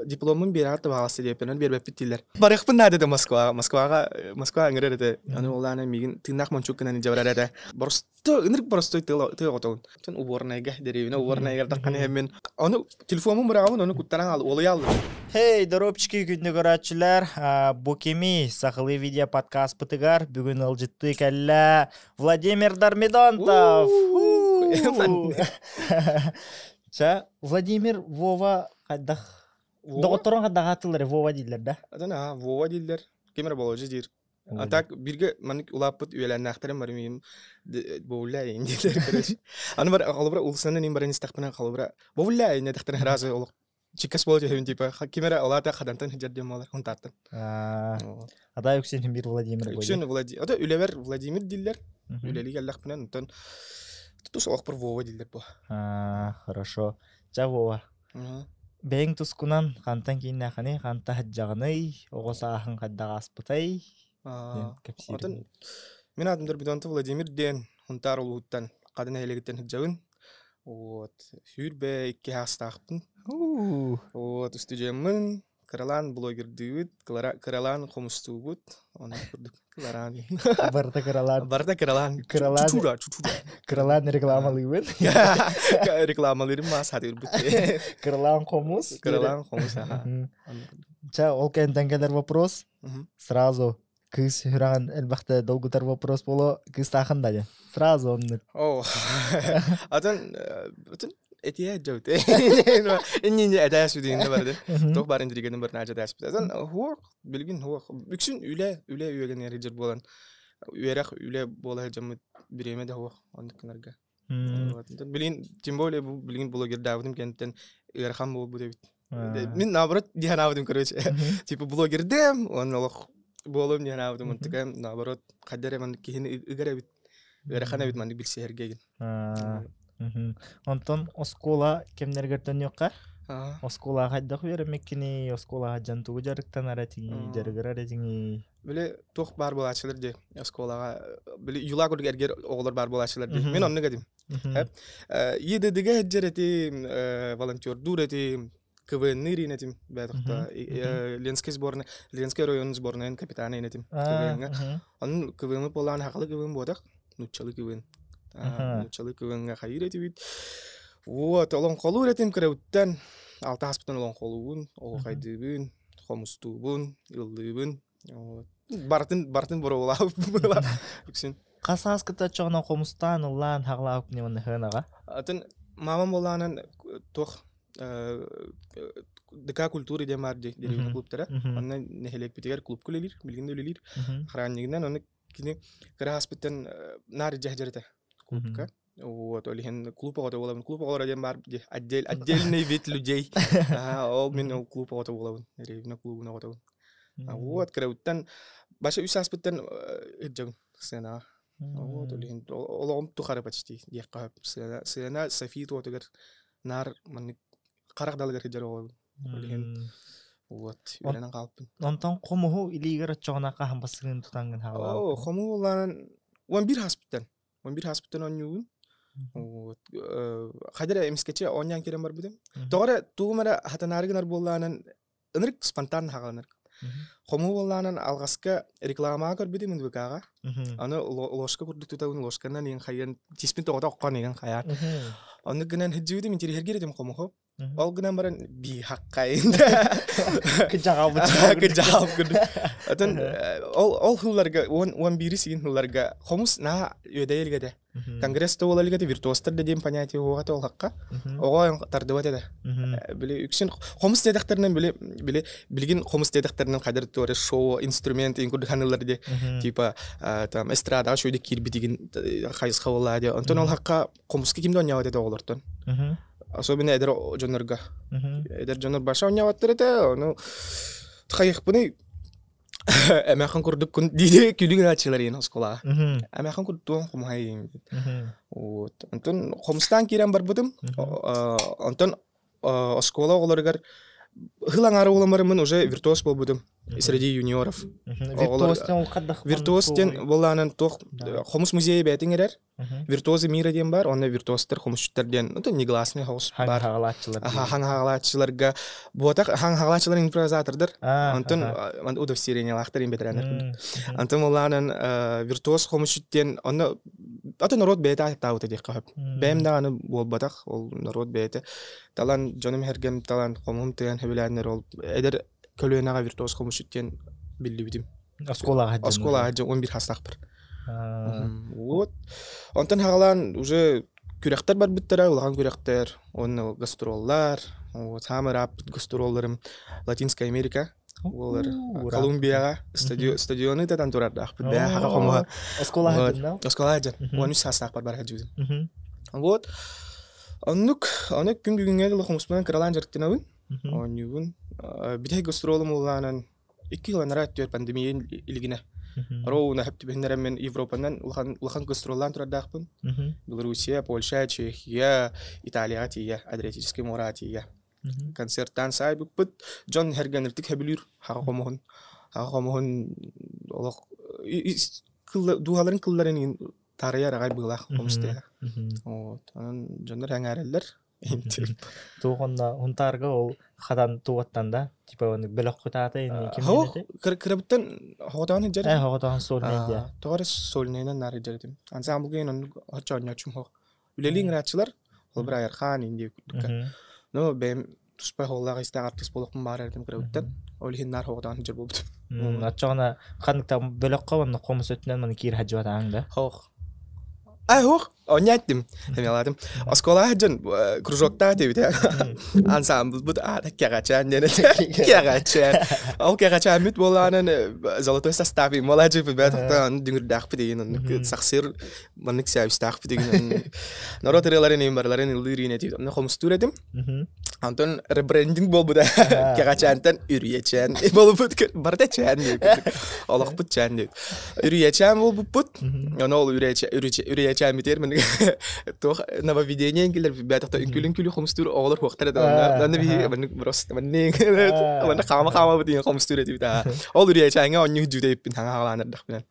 дипломын берат багасы депенен бербеп биттилер. Барыхпын нады да Москва аңгырады. Аны оланы мигин тынак мончук кенен жабарада. Просто ты отон. Тен уборнайга деревина уборнайга такканы хеммен. Аны телефонум барагын аны куттаран ал олай алды. Хей, доробчики күнді көрәтшілер, бұ кеми сақылы видео подкаст бұтығар, бүгін ұлжытты кәлі Владимир Дармидонтов. Владимир Вова қаддақ, доғыттырын қаддақ атылары Вова дейлер, да? Адана, Вова дейлер, кемер болужы дейір. Антак бирге маник улаппыт үйеләнне ақтарым бар мейім боулайын дейлер көрәш. Аны бар қалыбыра ұлысынан ең баран істақпына қалыбыра боулайын едіқтірін разы олық. Чикас болчу хем типа камера алата хадантан хиджардем алар контактын. Ада үксен бир Владимир бой. Үксен Владимир. Ада үлебер Владимир диллер. Үлелик аллах менен тон тус ок пер Вова диллер бу. Хорошо. Жа Вова. Бең тускунан кантан кинне хане канта хаджагыны огосаахын каддага аспытай. Отон мен адымдар бидонты Владимир ден хунтар улуттан кадына элегиттен хаджагын. Вот. Хүрбе икки хастахпын. Вот, студиямын, Каралан блогер дүйүт, Каралан комустугут, оны көрдүк. Каралан. Барта Каралан. Барта Каралан. Чучура. Каралан рекламалыйбын. Рекламалырым ма сатыр бут. Каралан комус. Каралан комус. Ча, ол кентенгелер вопрос. Сразу. Кыз хүраган элбахта долгутар вопрос боло, кыз тахында же. Сразу онны. Атан этия жаут. Энни адас үдүнө барды. Ток барын диригенден бир нажа дас. Атан хуак билгин хуак. Бүксүн үле үйөгөн эрежер болан. Үйрак үле бола жамы биреме да хуак ондукнарга. Атан билгин тем более билгин блогер Давудым кенттен эрхам болду дебит. Мен наоборот диханавдым короче. Типа блогердем, он олох болом диханавдым онтука наоборот кадере мен кихин ыгарабит. Эрхана бит мандык билсерге. Онтон оскола кемнерге төнөкка? Оскола хайдак бермеккини, оскола жантугу жарыктан аратиги, жарыгыр аратиги. Биле тох бар болачылар де осколага. Биле юла көргөргөр оголор бар болачылар де. Мен онны гадим. Иде деге жерети волонтер дурети КВН ныринетим бетакта Ленский сборная, Ленский район сборная капитаны нетим. Он КВН полан хакылы КВН бодак, нучалы КВН. Нучалы КВНга хайрети бит. Вот, олон колу ретим креуттан, алты хаспитан олон колуун, ол хайдыбын, хомустубун, ылдыбын. Бартын борола. Үксен. Касас кыта чогна хомустан улан хаглаап немон ханага. Атын мамам боланын тох ДК культуры де марди деревня клубтара. Анна нехелек битер клуб кулелир, билгенде үлелир. Хараннигинен аны кини краспитен нар жахжарата клубка. Вот, олихен клуб ото болабын. Клуб олар де бар отдельный вид людей. Ол мен клуб ото болабын. Деревня клубуна ото. Вот, креуттан баша үсаспитен эджен сена. Вот, олихен олом тухары почти. Декка сена Софит отогер нар ман карак далгар хижар болабын. Олихен вот, үйренен калыппын. Онтон комуху илигер чогнака хамбасырын тутангын хагала. Кому олан 11 хаспитан. 11 хаспитан онюун. Вот. Хадера эмскече оньян керем бар бидем. Тогара тугумара хатанарыгынар болланын ынырык спонтан хагаланыр. Кому болланын алгаска реклама көр бидем индвикага. Аны ложка курдук тутагын ложканан ең хайын тиспин тогода оккан ең хаян. Аны гынан хиджуди мен тери хергередем комуху. Ол гынан баран би хаккайында. Кыжагабы. Атын ол хулларга он бири сигин хулларга комус на өдөйлгеде. Конгрессте болалгеде виртуостар деген понятие огата ол хакка. Ого тардыбат эде. Биле үксен комус дедактеринен биле билген комус дедактеринен кадыр торе шоу инструмент инкуд ханыларды типа там эстрада шойды кирби деген хайыз хавалады. Антон ол хакка комуска кимде оньяват эде оголортон. Особенно эдер жонорга. Эдер жонор баша оньяваттыр эде. Ну хайыхпыны Эмехан курдук кун диде күлүгүн ачылар ен оскола. Эмехан курдук комхай. Вот. Антон комстан кирен бар бутум. Антон оскола оларгар Хылаңары оламарымын уже виртуоз болбудум среди юниоров. Виртуостен ол каддах. Виртуостен боланын тох хомус музейи бәтин эрер. Виртуозы мира ден бар, онна виртуозтар хомусчуттарден, это негласный хаус бар. Хаңхагалаатчыларга буатак хаңхагалаатчылар импровизатордыр. Антон удовлетворениялактар имбетеранер. Антон боланын виртуоз хомусчуттен онна аты народ бәйті тауыты дек қап. Бәйімді аны болбатақ, ол народ бәйті. Талан жоным хергем, талан қомым тыян хөбіләдінер ол. Әдір көлуенаға виртуоз хомусчуттен білді бідім. Осколаға жын. Осколаға жын 11 хастақ бір. Вот. Онтан хағалан уже күректер бар біттері, олаған күректер, оны гастроллар, самыр аппыт гастролларым Латинская Америка. Олар Колумбияға стадионы тәтан тұрарды ақпыт бәе хаға қомыға. Осколаға жын, да? Осколаға жын. 13 хастақ бар барға жүзім. Вот. Оны күн бүгінге қомыспынан қыралан жарықтен ауын. Онығын бітей гастролым олғанын 2 ғыланара әттер пандемия илгіне. Роуна хәпті бігінлерім мен Европадан ұлған гастроллан тұрарды ақпын. Белоруссия, Польша, Чехия, Италияға тейе, Адриатический мора тейе. Концерттан сай бұппыт, Джон Хергенертік әбілір, хаға қомығын дуғаларын қылларын тараяр ағай бұғылақ қомыстайға. Джондар әң әрелер. Туғында ұнтарға ол қадан туғаттан да, типа оны бөлік құтаты ені кемденеті? Кіріптен хоғытағын жер? Хоғытағын солнейді. Тоғары солнейнен нары жердім. Ансамблген оны ғатчауын ячым хоқ. Үлелің рәтшілер, ол бір айырхан еңде күттікі. Но бәйім тұспай қолдағы істен артыс болықпын бар әрдім кіріптен. Олеген нар хоғытағын жер болбыды. Атчағына қандықтан бөлік қауымны қомыс өтінен мұны кейір хаджы батағыңда? Хоқ. Хоқ, оны әттім. Әмеладым. Осколаға жын кружоктағы дебіде. Ансамбл бұд кәғачан дені. Кәғачан. Ол кәғачан мүт болғанын золотой составы. Мола жепі бәтіқтан дүңірдақ бідеген. Сақсыр мұнық сәбістақ бідеген. Народ іреларын ембарларын үлдірін етіп. Оны қомыстыр едім. Антон ребрендинг бол бұда. Кәғачантан үрiyечан. Бол бұд барда чан деп. Олық бұд чан деп. Үрiyечан бол бұд. Оны ол үрiyечан бітер. Toch нововведение келер бәтіқта үнкілі қомыстыр оғылар хоқтар еді. Оны бі просто оны қама бұдың қомыстыр еді. Ол үрiyечанға оны жүді еппін таңа қаланырдық білен.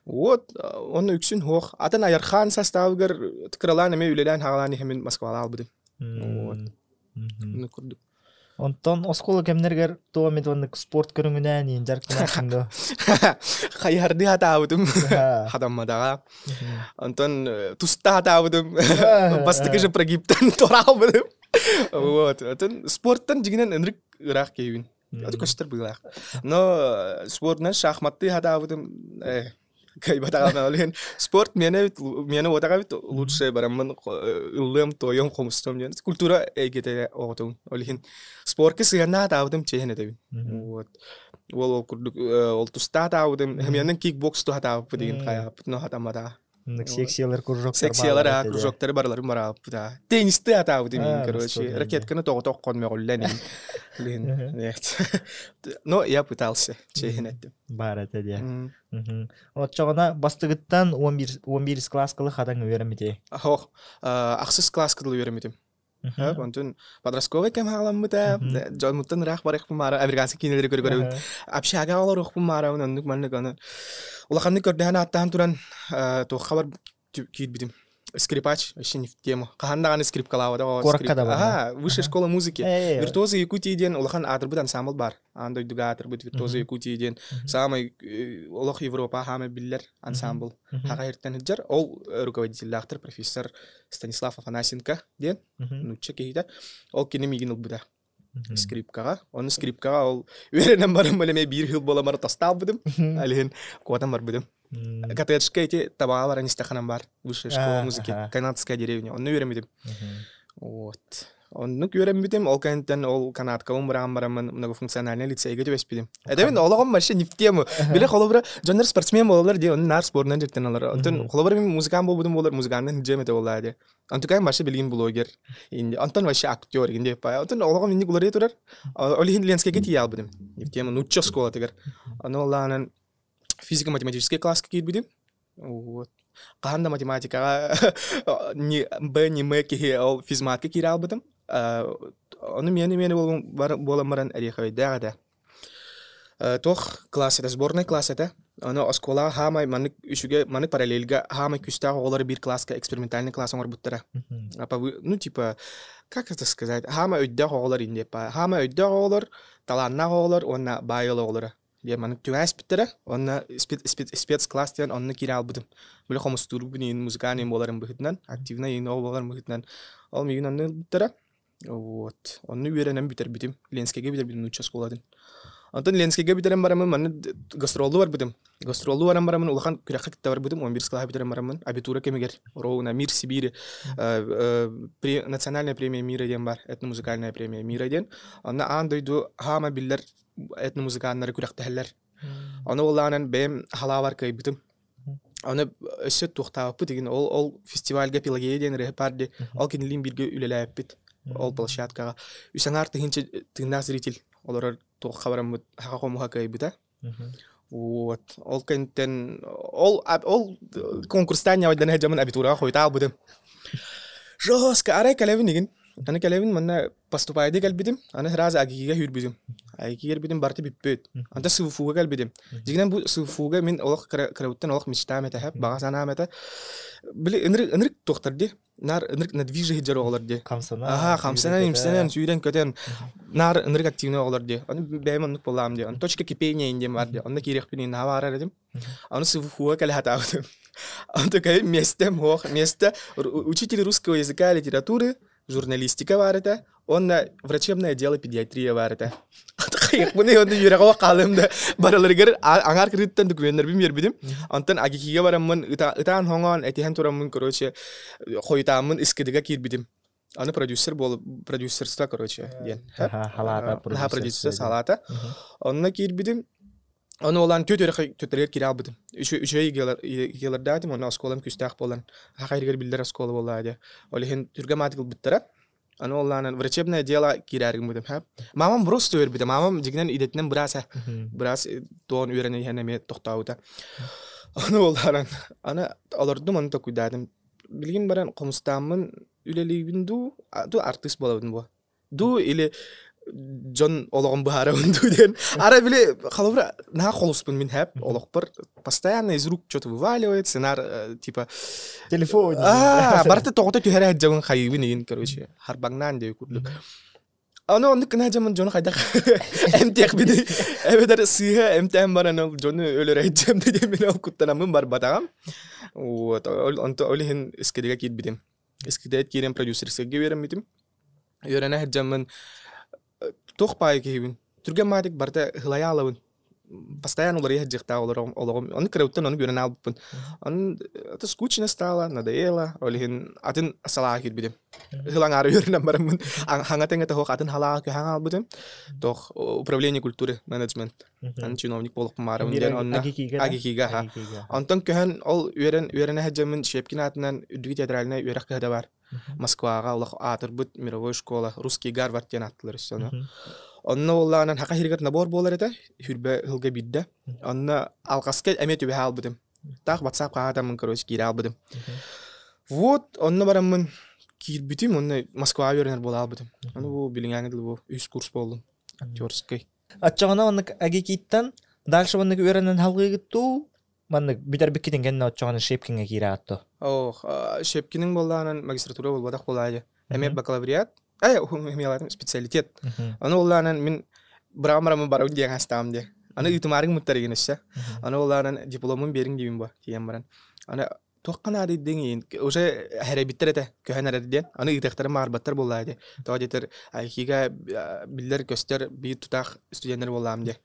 Вот, оны үксін хоқ. Атын айархан саставығыр түкіралан әме үлелән хағаланы хемін Москвалы албыды. Вот. Оны күрдік. Онтон оскола кемнергер туа метонны спорт көрүнгүнөн ин жаркынасыңды. Кайарды хатабыдым. Хадаммадаға. Онтон туста хатабыдым. Бастыкы же прогибтен торалбыдым. Вот. Онтон спорттан жигинен энрик ыраак кейбин. Аты көстөр быйлак. Но спорттан шахматты хатабыдым. Кайбатаға олен спорт мені отаға бит лучше барамын ылым тойым қомыстым ден культура эгете оғытым олен спортке сыянна атабыдым чейін едебін вот ол күрдік ол тұста атабыдым менің кикбоксту атабы деген қаяп но атамада секциялар кружоктары барларым бар алып да теннисті атабыдым короче ракетканы тоғы қонмай қолләнем но я пытался чейін еттім бар это де. Отчағына бастығыттан 11 класс қылы қадан өйерімеде? Хоқ, ақсыз класс қылы өйерімедім. Онтын подростковый кәм ағаламыда, жонмұттан рақ бар еқпім ара, американсы кейнелері көрі. Апшаға алар еқпім ара, онық мәнік оны. Олақанды көрдіғаны аттаған тұран тоққа бар кейт бідім. Скрипач, вообще не в тему. Қағандаған скрипкалауыда. Кораккада бар. Высшая школа музыки. Виртуозы Якутияден, олақан атырбыт ансамбл бар. Андойдуға атырбыт виртуозы Якутияден. Самый олақ Европа хамы биллер ансамбл. Хаға ертен үджер. Ол руководитель автор, профессор Станислав Афанасенко ден. Нуча кейді. Ол кені меген ұлбыда. Скрипкаға. Оны скрипкаға ол өренен барым бөлеме бір хил боламары тастал бұдым. Әліген қуатан бар бұдым. Коттеджка эти табаға бар, анистаханам бар. Высшая школа музыки. Канадская деревня. Оны өремедім. Вот. Оны өремедім. Ол кәнттен ол канадка барамын многофункциональный лицейге деп еспедім. Әдәмен олағым вообще не в тему. Біле қолы бірі жондар спортсмен болалар де, оны нар спортынан жеттен алар. Онтын қолы бірі музыкан бол будым болар, музыкандан жемете олар де. Антукайым вообще білген блогер. Антон вообще актер. Антон олағым енді құлар етурар. Олеген Ленскеге тие ал будым. Не в тему. Нуччо школа тегер. Оны олағынан физико-математический класс кейт будем. Вот. Қағанда математикаға не Б, не М кейе ол физматқа кейр ал будым. Оны мені боламаран әрехайдағы да. Тох класс это, сборная класс это. Оны оскола хамай манык үшүге манык параллельга хамай күстағы олары бір класска экспериментальный класс оңар буттара. Ну типа, как это сказать, хамай өйдәк оғылар инде па. Хамай өйдәк оғылар, таланнақ оғылар, онна байыл оғылары. Де манык түңәс біттара, онна спецкласс деген онны кире албыдым. Білі қомыстуру бүнейін музыканы боларын бұхытынан, активна ең оғы боларын бұхытынан. Ол мейін онны біттара. Вот. Онны үйеренен бітер бітім. Ленскеге бітер бітім уча сколадын. Антон Ленскеге битерем барамын, маны гастролду бар будем. Гастролду барам барамын, улахан күрәккә китә бар будем, 11 класс битерем барамын. Абитура кемегер, Роуна, Мир Сибири, национальная премия мира ден бар, этномузыкальная премия мира ден. Аны андойду хама биллер этномузыканнары күрәктәһәлләр. Аны улланан бем халавар кай битем. Аны өсөт туктап деген ол фестивальгә пилагия ден репарди, ал кинлин бирге үлеләп бит. Ол площадкага. Үсәңар тыгынчы тыгнак зритель. Олар тоқ хабарам хақа қомуға кайбыта. Вот. Ол кенттен ол конкурстан яуайдан хәҗәмен абитураға қойта албыдым. Жестко арай калевин деген. Аны калевин манна поступайды калбидим. Аны сразу агиге хүрбидим. Агиге бидим барты биппет. Анда сыфуга калбидим. Дигенен бу сыфуга мен олық крауттан олық мечтам ете хәп, баға санам ете. Биле инрик тоқтарды. Нар инрик надвижи хиджар оғыларды. Қамсана немсенен сүйден көтен. Нар инрик активный оғыларды. Аны бәймін нүк болам де. Аны точка кипения индем бар де. Аны керек бинен хава арар едім. Аны сыфуга кәлі хата аудым. Аны кәй местем хоқ. Месте учитель русского языка и литературы, журналистика бар ете. Онна врачебное дело педиатрия бар ете. Қайық бұны онды үйреға қалымды бараларығыр аңар кіріттен документтер бім ербедім. Антын агикиге барамын, ұтан хоңан, әтеген тұрамын, короче, қойтамын іскедіға кербедім. Аны продюсер болып, продюсерства, короче, ден. Халата продюсер. Продюсер, салата. Онына кербедім. Оны олан төтөрер кере албыдым. Үшөй егелерді адым, оны осколам күстәқ болан. Хақайргер білдер осколы болады. Олеген түрге матикл біттірі. Аны олланан врачебное дело кирәргем будем, һәп. Мамам просто өрбиде. Мамам дигенен идетнен брас тон үрәне янеме токтаута. Аны олларан аны алырдым, аны токуйдадым. Билгин баран комстамын үлелигинду, ду артист болабын бу. Ду или Джон ологон бахара унду ден. Ара биле халыбра на холуспын мин һәп, олокпыр постоянно из рук что-то вываливает, сценар типа телефон. Барты тогото түһәрә җагын хайыбын ин, короче. Харбагнан дей күрлек. Аны онды кына жаман Джон хайда. Эмтек биде. Эбедер сыйга эмтем баран Джон өлөр айтжам деп мен ал куттанамын бар батагам. Вот, онто олихин искедеге кит бидем. Искедеге кирен продюсерске берем битим. Йөрәнә җаман тоқпай кейбин. Түрген матик барта хылаялауын. Постоянно улар ехать жихта оларом. Он крауттан, он гөрен албыпын. Он это скучно стало, надоело. Олихин атын салаакит бидем. Хылаң ары йөренен барамын. Хаңатен это хоқ атын халаак хаң албыдым. Тох управление культуры, менеджмент. Ан чиновник болып марым. Агикига. Антон көһен ол үйрене хаджамын Шепкин атынан үдүги театральна үйрәк кәһдә бар. Москвага улах атырбыт мировой школа, русский Гарвард тен аттылар үстөне. Онна улланан хака хиргат набор болар эте, хүрбе хылга бидде. Онна алгаска эмет үбе албыдым. Так WhatsApp кагатамын, короче, кире албыдым. Вот, онна барамын кирбитим, онна Москва үйренер бола албыдым. Аны бу билиңәңдил бу үз курс болдум. Актерский. Атчагана онны агикиттан дальше онны үйренен халгыгытту. Маннык битер биккитен генне отчаганы Шепкинге кире атты. Шепкинин болланан магистратура болбадак болайды. Эме бакалавриат, мелатын специалитет. Аны болланан мен брамарамы бару деген астам де. Аны итимарың муттарыгын эше. Аны болланан дипломын бериң дибин ба, тиен баран. Аны тоққана дейден уже хәрәбиттер эте, көһәнәр диден. Аны итектер марбаттар болайды. Тоо детер айкига биллер көстер би тутак студенттер болам де.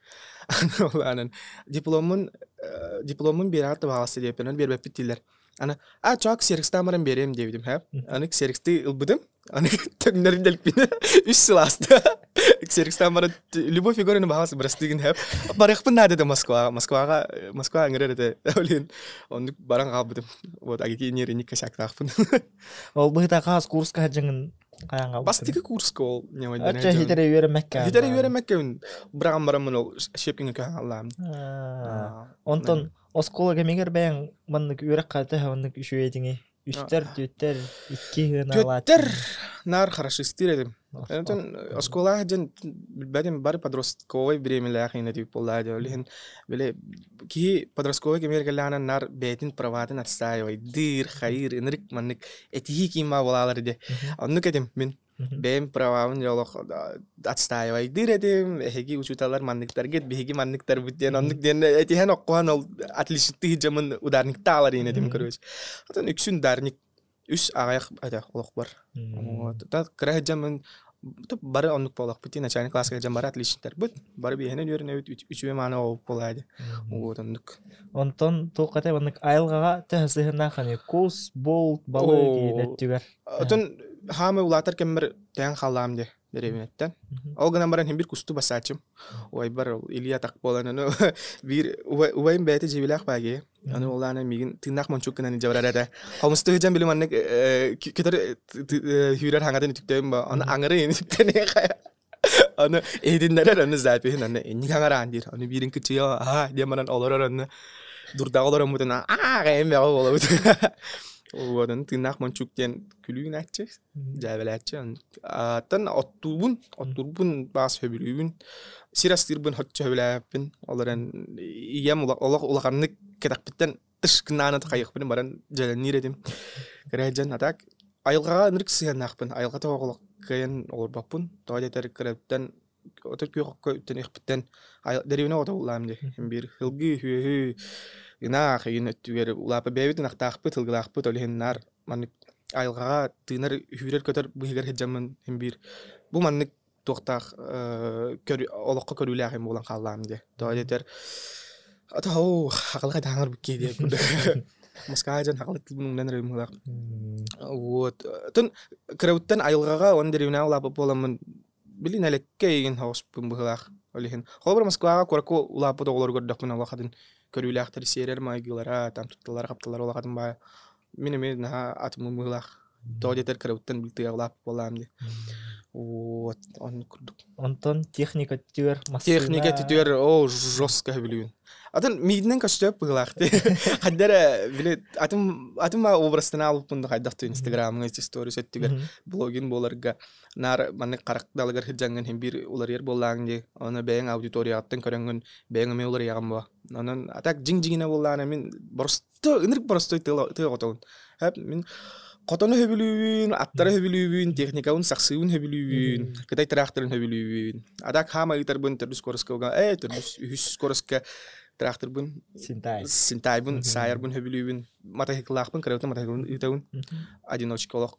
Аны болланан дипломын берат бағасы деп, аны бербеп биттилер. Аны чак серикстамарым берем дебидим, һәп. Аны сериксти илбыдым. Аны төгнәрен делпине 3 сыласты. Серикстамара любовь фигураны бағасы брастыгын, һәп. Барыхпын надады Москва аңгырыр эте. Олин онды баран калбыдым. Вот агеки нерени кашактакпын. Ол быта кас курска хаҗыңын каянга. Бастыгы курска ол немайдан. Ача хитере үйренмәккә. Хитере үйренмәккә. Брагам барамын ол Шепкинге каалам. Онтон оскола кемигер бәң маннык үйрәк калты һәвннык үшү әйтиңе. Үстер түттер 2 гына алат. Төттер нар хорошо стиледим. Энтон оскола жан бадем бар подростковый времялах ина тип поллади. Олин биле ки подростковый кемергелана нар бетин праватын отстаивай. Дир хайр энрик манник этихи кима волаларде. Онну кетим мен бем прававын жолох отстаивай. Дир этим хеги учуталар манниктар гет беги манниктар бутен оннук ден этихан оккуан ол отличный жамын ударникталар ина тим көрөс. Атын үксүн дарник үс ағаяқ ада олық бар. Та кірі жамын бары оннук болақ бітті, начальник классқа жам бары отличниктер бұд. Бары бейхені өрін үчуе маны олып болады. Оннук. Онтон тоқатай оннук айылғаға тәсіғына қаны кус, бол, балы кейдеттігер. Отын хамы улатар кеммір тәң қалам де деревенеттен. Ол гынан баран хем бір кусту басачым. Ой бар Илья так боланы bir ubayım beti jibilak bagi. Аны оланы мигин тыннак мончук кынан жабарада. Хомсты жан билим анны кетер хүрер хангатын түктөм ба. Аны аңыры эни түктене кая. Аны эдиндерер аны запихин аны эни хангара андир. Аны бирин кычыя деманан олорор аны дурдагылар мутана гайм бага болот. Одан тыннак мончуктен күлүн атчы. Жабелатчы. Атын оттурбун бас хөбүлүбүн. Сирастырбын хотча хөбүлөпүн. Оларан иям улаканны кетакпиттен тышкынаны кайыкпын баран жаланиредим. Кырежен атак айылга нырк сыянакпын. Айылга тоголок кайын олорбаппын. Тоодетер кырыптан отор көктөн ихпиттен деревне отоуламды. Бир хылгы хүйө ина хайын өттүгер улапы бебитин актакпы тылгылакпы толхеннар маны айылга тынар хүрер көтөр быгыр хеджамын бир бу манны токтак олокко көрүлөк эм болан калламды. Тоодетер атау акылга таңыр бикке деп. Москвадан хакылык бунун рымылак. Вот. Тын крауттан айылгага он деревне улапы боламын. Билин элекке еген хоспун быгылак. Олихин. Холбар Москвага корко улапы доголор көрдөкмүн алакадын көрүлөктөр серер майгылара, там тутталар капталар улакадын ба. Мен атымын быгылак. Тоодетер крауттан билти улап боламды. Вот, он курдук. Онтон техника түгер машина. Техника түгер о жестко билүүн. Атын мидинен көчтөп быгылакты. Каддара биле атыма образдан алып бунду кайдакты Instagram'га сторис өттүгер блогин боларга нар маны каракталыгар хижанган хем бир улар ер боллаңды. Аны бең аудиторияттан көрөнгөн бең ме улар ягам ба. Анан атак жиң-жиңине болланы мен просто инрик просто тыготон. Хап мен Котону хөбүлүүн, аттары хөбүлүүн, техникаун саксыын хөбүлүүн, кытай тракторын хөбүлүүн. Адак хама итарбын төрүс скоростка, төрүс үс скоростка тракторбын, синтайбын, сайарбын хөбүлүүн, мотоцикллакпын, кырыктын мотоциклын итабын. Одиночкалык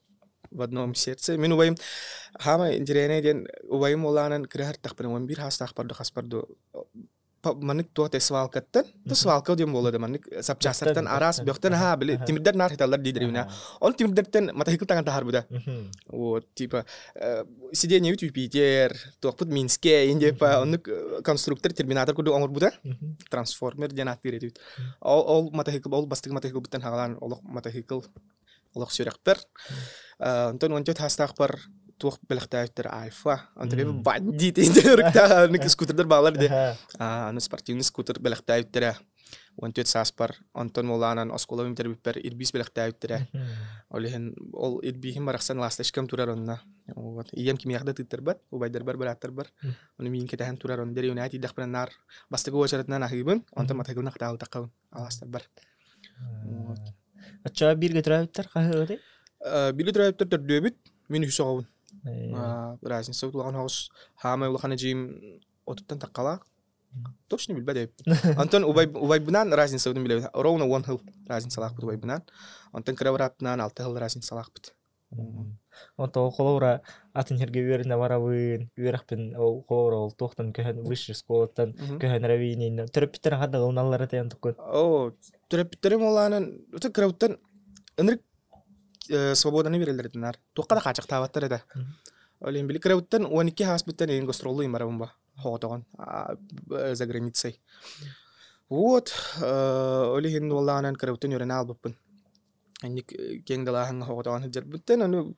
в одном сердце. Мен убайым хама интеренеден убайым оланын кырыхар такпын, бир хастак хаспарды. Манык туат свалкаттан, то свалка дем болады манык сапчастан арас бөхтен биле тимирдер нар хиталар дидривна. Он тимирдертен мотоцикл таган тахарбуда. Вот типа сиденье Юпитер, топут Минске, индепа он конструктор терминатор куду омурбуда. Трансформер денатирет. Ол мотоцикл ол бастык мотоцикл бутан хагалан ол мотоцикл ол сүрөктөр. Антон ончот хастак бар тух белхтайтер альфа антре бандит индеркта ник скутер балар де аны спортивный скутер белхтайтер онтет саспар антон моланан оскола интербипер ирбис белхтайтер олен ол ирбихим бараксан ласташкам тураронна вот ием кимиягда титербат убайдер бар бараттер бар аны мин кетен турарон дер юнайти дахпан нар бастыгы очаратна нахибын антон матагылна катал такын аластар бар вот ача бир гетрайптер кахыды бир гетрайптер дөбүт мен үсөгөн разница улган хос хама улган жим отуттан таккала точно билбедеп антон убайбынан разница удун билебет ровно one hill разница лак бут убайбынан антон кравратнан 6 hill разница лак бут онто колора атын жерге берине барабын үйрөкпен колора ол токтон көһөн высший школадан көһөн равинин терапевтер хада уналлары тен туккун терапевтер моланын өтө кравттан энрик свободаны берилердинар. Тоққада қачық табаттар еді. Олен білі кірауттан 12 хаспиттан ең гастролы имарабын ба. Хоғытоған за границей. Вот. Олен олағанан кірауттан өрені албыппын. Әнік кең далағын хоғытоған хыджар. Бүттен оны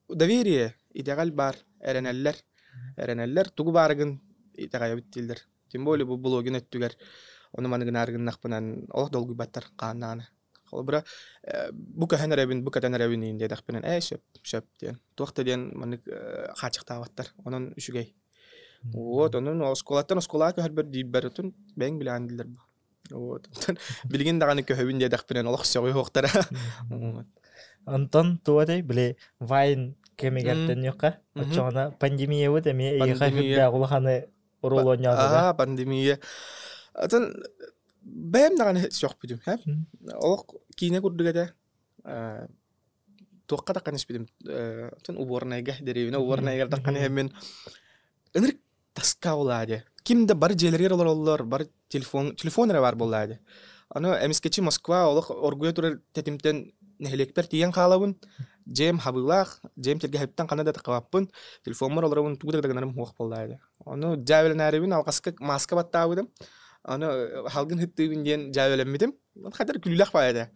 доверие идеғал бар. Әренелер. Туғы барығын идеғая біттелдер. Тем более бұл блогин өттігер. Оны манығын арғын нақпынан олық долғы баттар қаннаны. Холбра бука ханарабин бука танарабин инде дахпенен шөп ден. Туакта ден манык хачыктабаттар. Онон үшүгей. Вот, онон осколака хәрбер диббәртүн бәң билән дилер. Вот. Билген даганы көһөбүн дә дахпенен Аллах сөгөй хоктара. Антон туадай биле Вайн кемегәттен юкка. Очона пандемия бу деме яхафда гулханы уролоnya. Пандемия. Атын бәм даганы сök бидим, һә? Аллах кине күрдүгәдә. Туакка да каныш бидим. Атын уборнайга деревина уборнайга такканы hemen энер таскауладе. Кимде бар желер олар бар телефонлары бар булладе. Аны эмискечи Москва олох оргуя тур тетимтен нехлекпер тиен халабын. Жем хабылах, жем терге хептен Канада такаппын. Телефонмар оларыбын тугдагданарым хуак булладе. Аны жабелнарыбын алгаска маска баттабыдым. Аны халгын хыттыбын ден жабелеммидим. Хадыр күлүлах байда.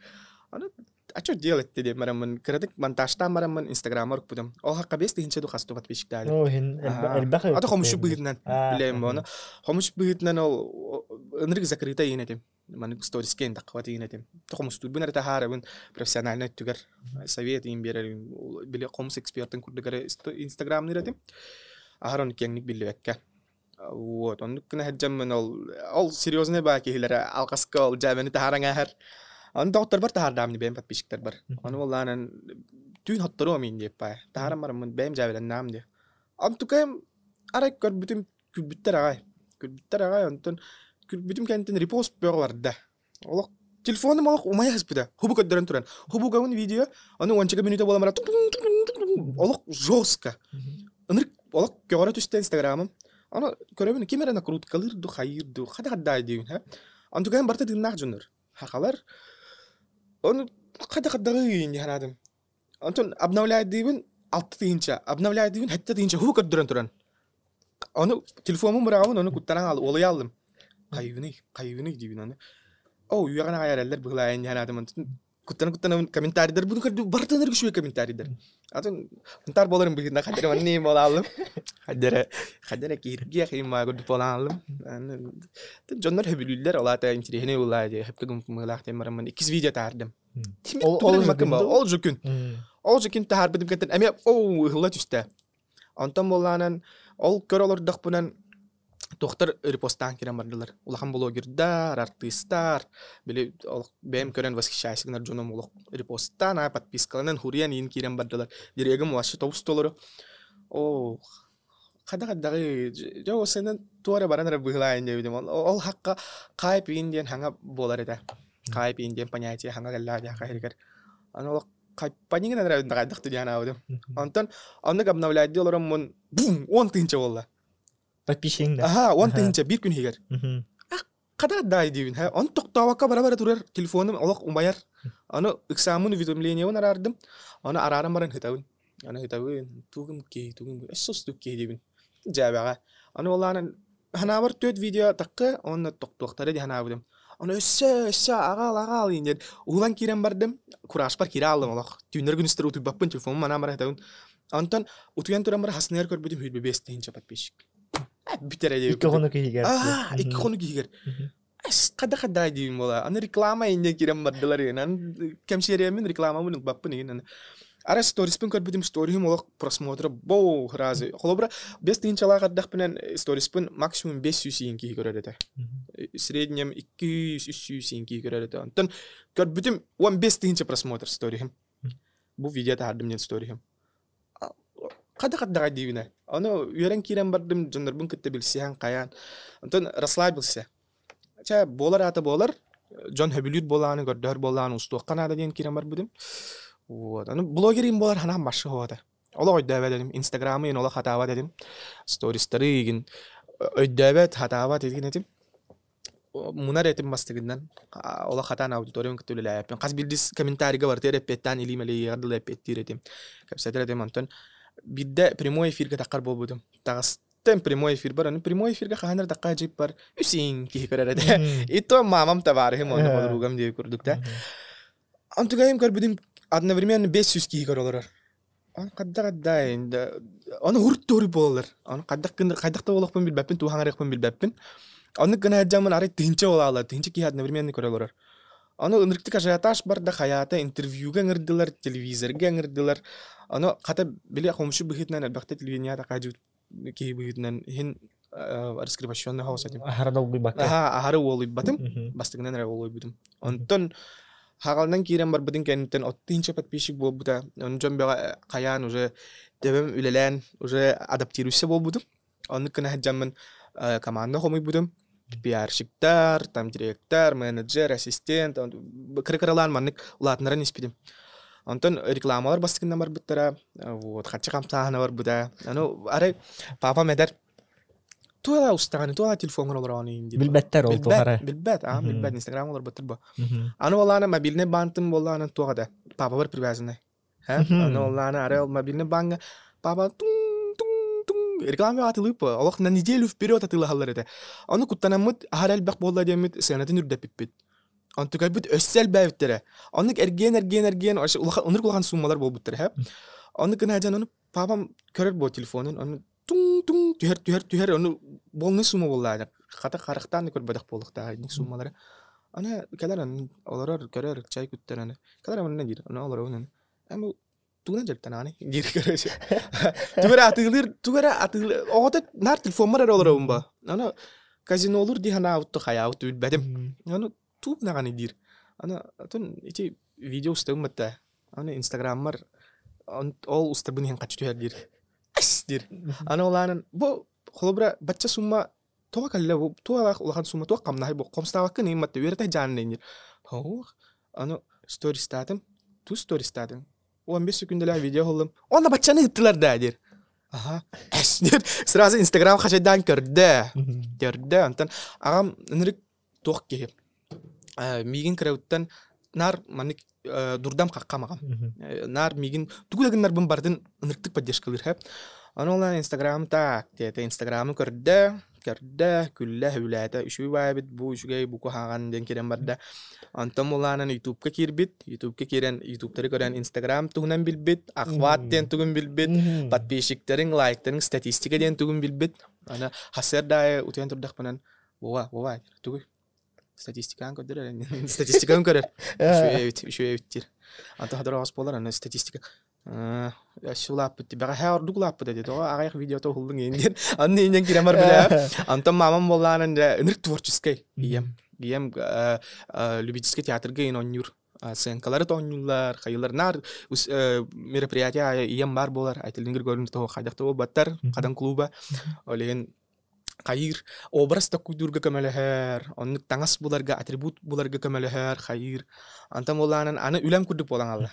Аны ачо делать деди марамын кредит монтажтан марамын Instagram-ар купдым. Ол хакка 5 тыгынча ду хасту подписчиктар. О, хин элбахы. Ата хомуш быгытнан. Билем аны. Хомуш быгытнан ол энерги закрыта енетим. Маны сторис кен такват енетим. То хомуш тут бинер тахарабын профессиональный түгер совет им берер биле хомуш экспертин курдыгар Instagram неретим. Ахарон кеңник билебекке. Вот, он кына хаджамын ол серьезный баки хилер алгаска ол жабыны тахаранга хар. Аны доктор бар тахардамны бем подписчиктар бар. Аны волланан түйн хаттыру мин деп бай. Тахарам бармын бем жабылан нам де. Антукайм арай көрбүтүм күлбүттер агай. Күлбүттер агай антон күлбүтүм кантен репост бөрварда. Олок телефонум олок умай хаспыда. Хубу көддөрөн туран. Хубу гавын видео аны 10 минута боламара. Олок жестко. Аны олок көрө түстө Instagram'ым. Аны көрөбүн кемера накруткалыр ду хайырду. Хада дейин, ха. Антукайм барта дыннак жөнөр. Хакалар он кадагы инде ханадым. Антон обновляет дейбин 6 тыгынча, обновляет дейбин 7 тыгынча хубу көддөрөн туран. Аны телефонум барабын, аны куттаран алып, олай алдым. Кайвыны дейбин аны. О, уягана аяралар буглайын ханадым. Куттан комментарийдер буну көрдү, бартаныр күшү комментарийдер. Атын кунтар болорун бигинде кадер мани болалым. Кадер кирге хима көрдү болалым. Жоннор хөбүлүлөр алата интерехне улайды. Хепкегим мылактан марамын 2 видео таардым. Ол жукун таарбыдым кантен. Эме о хылла түстө. Антон боланан ол көрөлөрдүк бунан доктор репостан кирен бардылар. Улахан блогердар, артисттар, биле ол бем көрөн восхищайсыңдар жоном улак репосттан, подпискаланан хуриян ин кирен бардылар. Дирегим вашы тоустолору. О, кадагы жоо сенен туара баранара быглайын дебидим. Ол хакка кайп инден ханга болар эде. Кайп инден понятие ханга галлады хакайгер. Аны ол кайп панигин адыр дагадыкты жана авдым. Антон аны обновлять делором мун бум 10 тынча болду. Подписчиң да. Ага, 10 тыгынча бир күн хигер. Кадагы дейбин, ха. Аны токтабакка бара турар телефонум олок умбаяр. Аны экзамен уведомлениеун арардым. Аны арарам баран хетабын. Аны хетабын тугум эсос тукке дейбин. Жабага. Аны оланын ханабар 4 видео такка, аны токтоктары ди ханабыдым. Аны өссө агал индер. Улан кирен бардым. Кураш бар кире алдым олок. Түнөр күнүстөр утуп баппын телефонум мана бара хетабын. Антон утуян туран бар хаснер көрбүдүм хүлбе 5 тыгынча подписчик. Битере дейбин. 2 хону кигер. 2 хону кигер. Када дейбин бола. Аны реклама инде кирен бардылар ен. Кемшеремен реклама мун баппын ен. Ара сториспен көрбүдүм сторим олок просмотры боо разы. Холобра 5 тыгынчалага дакпенен сториспен максимум 500 инки көрөдө. Среднем 200-300 инки көрөдө. Антон көрбүдүм 15 тыгынча просмотр сторим. Бу видео таардым мен сторим. Када дейбин. Аны үйрен кирен бардым жонорбун кытта билсең каян. Антон расслабился. Ча болар ата болар. Жон хөбүлүт боланы көрдөр боланы устук канада ден кирен бар будым. Вот. Аны блогерим болар хана башы хода. Ола ойдабы дедим. Инстаграмы ен ола хатаба дедим. Стористары еген ойдабы хатаба дедим. Мунар этим бастыгынан. Ола хатан аудиториум кытылы ләпен. Каз билдис комментарийга бар терепеттан илимеле ярдылы эпеттиретим. Капсатеретим Антон. Бидде прямой эфирге таккар болбудум. Тагыстен прямой эфир бар. Аны прямой эфирге ханар такка жип бар. Үсин ки көрөрөдө. Ито мамам табарым оны подругам деп көрдүк да. Антугайым көрбүдүм одновременно 500 ки көрөлөр. Аны кадда инде. Аны урттори бололор. Аны кадакта болохпун билбеппин, тухаңарыкпын билбеппин. Аны гана жамын ары тынча болалар. Тынча ки одновременно көрөлөр. Аны ынырыктык ажиотаж бар да хаята интервьюга ыңырдылар, телевизорга ыңырдылар. Аны ката биле комшу быхытнан албакта телевидение кажу ки быхытнан хин раскрепощенный хаус этим. Ахарадал бакка. Аха, ахары олой батым, бастыгынан ра олой бутым. Онтон хагалдан кирен бар бутын кенттен оттынча подписчик бол бута. Онжон бага каян уже дебем үлелен уже адаптируйся бол бутым. Аны кына хаджамын команда хомой бутым. Пиарщиктар, там директор, менеджер, ассистент, кыркыралан маннык улатнарын испидим. Антон рекламалар бастыгынан бар буттара, вот хатчы камсахана бар бута. Аны аре папа медер туала устаганы, туала телефон олораны инди. Билбеттер ол тугара. Билбет, билбет Instagram олар буттыр бу. Аны оланы мобильный бантым болланы тугада. Папа бар привязанный. Аны оланы аре мобильный банга папа реклама атылып, Аллах на неделю вперед атылы халлар это. Аны куттанамыт харал бак болла демит сенатын үрдәп биппит. Анты кайбыт өссел бәвттере. Аны эрген оныр кулган суммалар бол буттыр һәп. Аны кына жан аны папам көрөр бо телефонын, аны түһәр аны болны сумма болла. Хата карактан көр бадак болукта ник суммалары. Аны калар аны олар көрөр чай күттер аны. Калар аны дир, аны олар аны. Ама тугна жертананы дир көрөсө. Тугара атылыр. Ота нар телефон бар олар ба. Аны казинолор ди хана аутто хаяут бәдем. Аны туп наганы дир. Аны тон ити видео устаматта. Аны Instagram'ар ол устабын хен качту дир. Дир. Аны оланын бу холобра бачча сумма тоа калла бу тоа улахан сумма тоа камнай бу комстаак не матта верта жанны. Хоо аны story статым. Ту story статым. 15 секундалар видео холлым. Онда баччаны ыттылар да дир. Ага. Дир. Сразу Instagram хашадан көрдө. Көрдө. Антан агам нырык тох кеп. Мигин крауттан нар маник дурдам каккамагам. Нар мигин тугулагыннар бун бардын нырыктык поддержкалыр хэп. Анолан Instagram так, тете Instagram көрдө күлле хүләтә үшү байбит бу үшүгәй бу кахаган ден керен барда. Антам уланан YouTube-ка кирбит, YouTube-ка кирен YouTube-тары көрән Instagram тугунан билбит, ахват ден тугун билбит, подписчиктерин, лайктарың статистика ден тугун билбит. Ана хасерда утен турдак менен ва тугу статистиканы көрдөр, статистиканы көрөр. Үшү өттир. Анта хадыр ас болар ана статистика. Шулап бит бага хар дуглап бит dedi. Агай видеото hulдың эндер. Анны инен киремар биле. Антам мамам болланын нырк творческий. Гием любительский театрга ин онюр. Сенкалары тонюлар, хайылар нар мероприятия ием бар болар. Айтылынгыр көрүнүп то кайдакта бол баттар, кадан клуба. Олеген Хайыр образ такой дурга камелехер, он тангас буларга атрибут буларга камелехер хайыр. Антам оланан аны үлем күрдүп болан алла.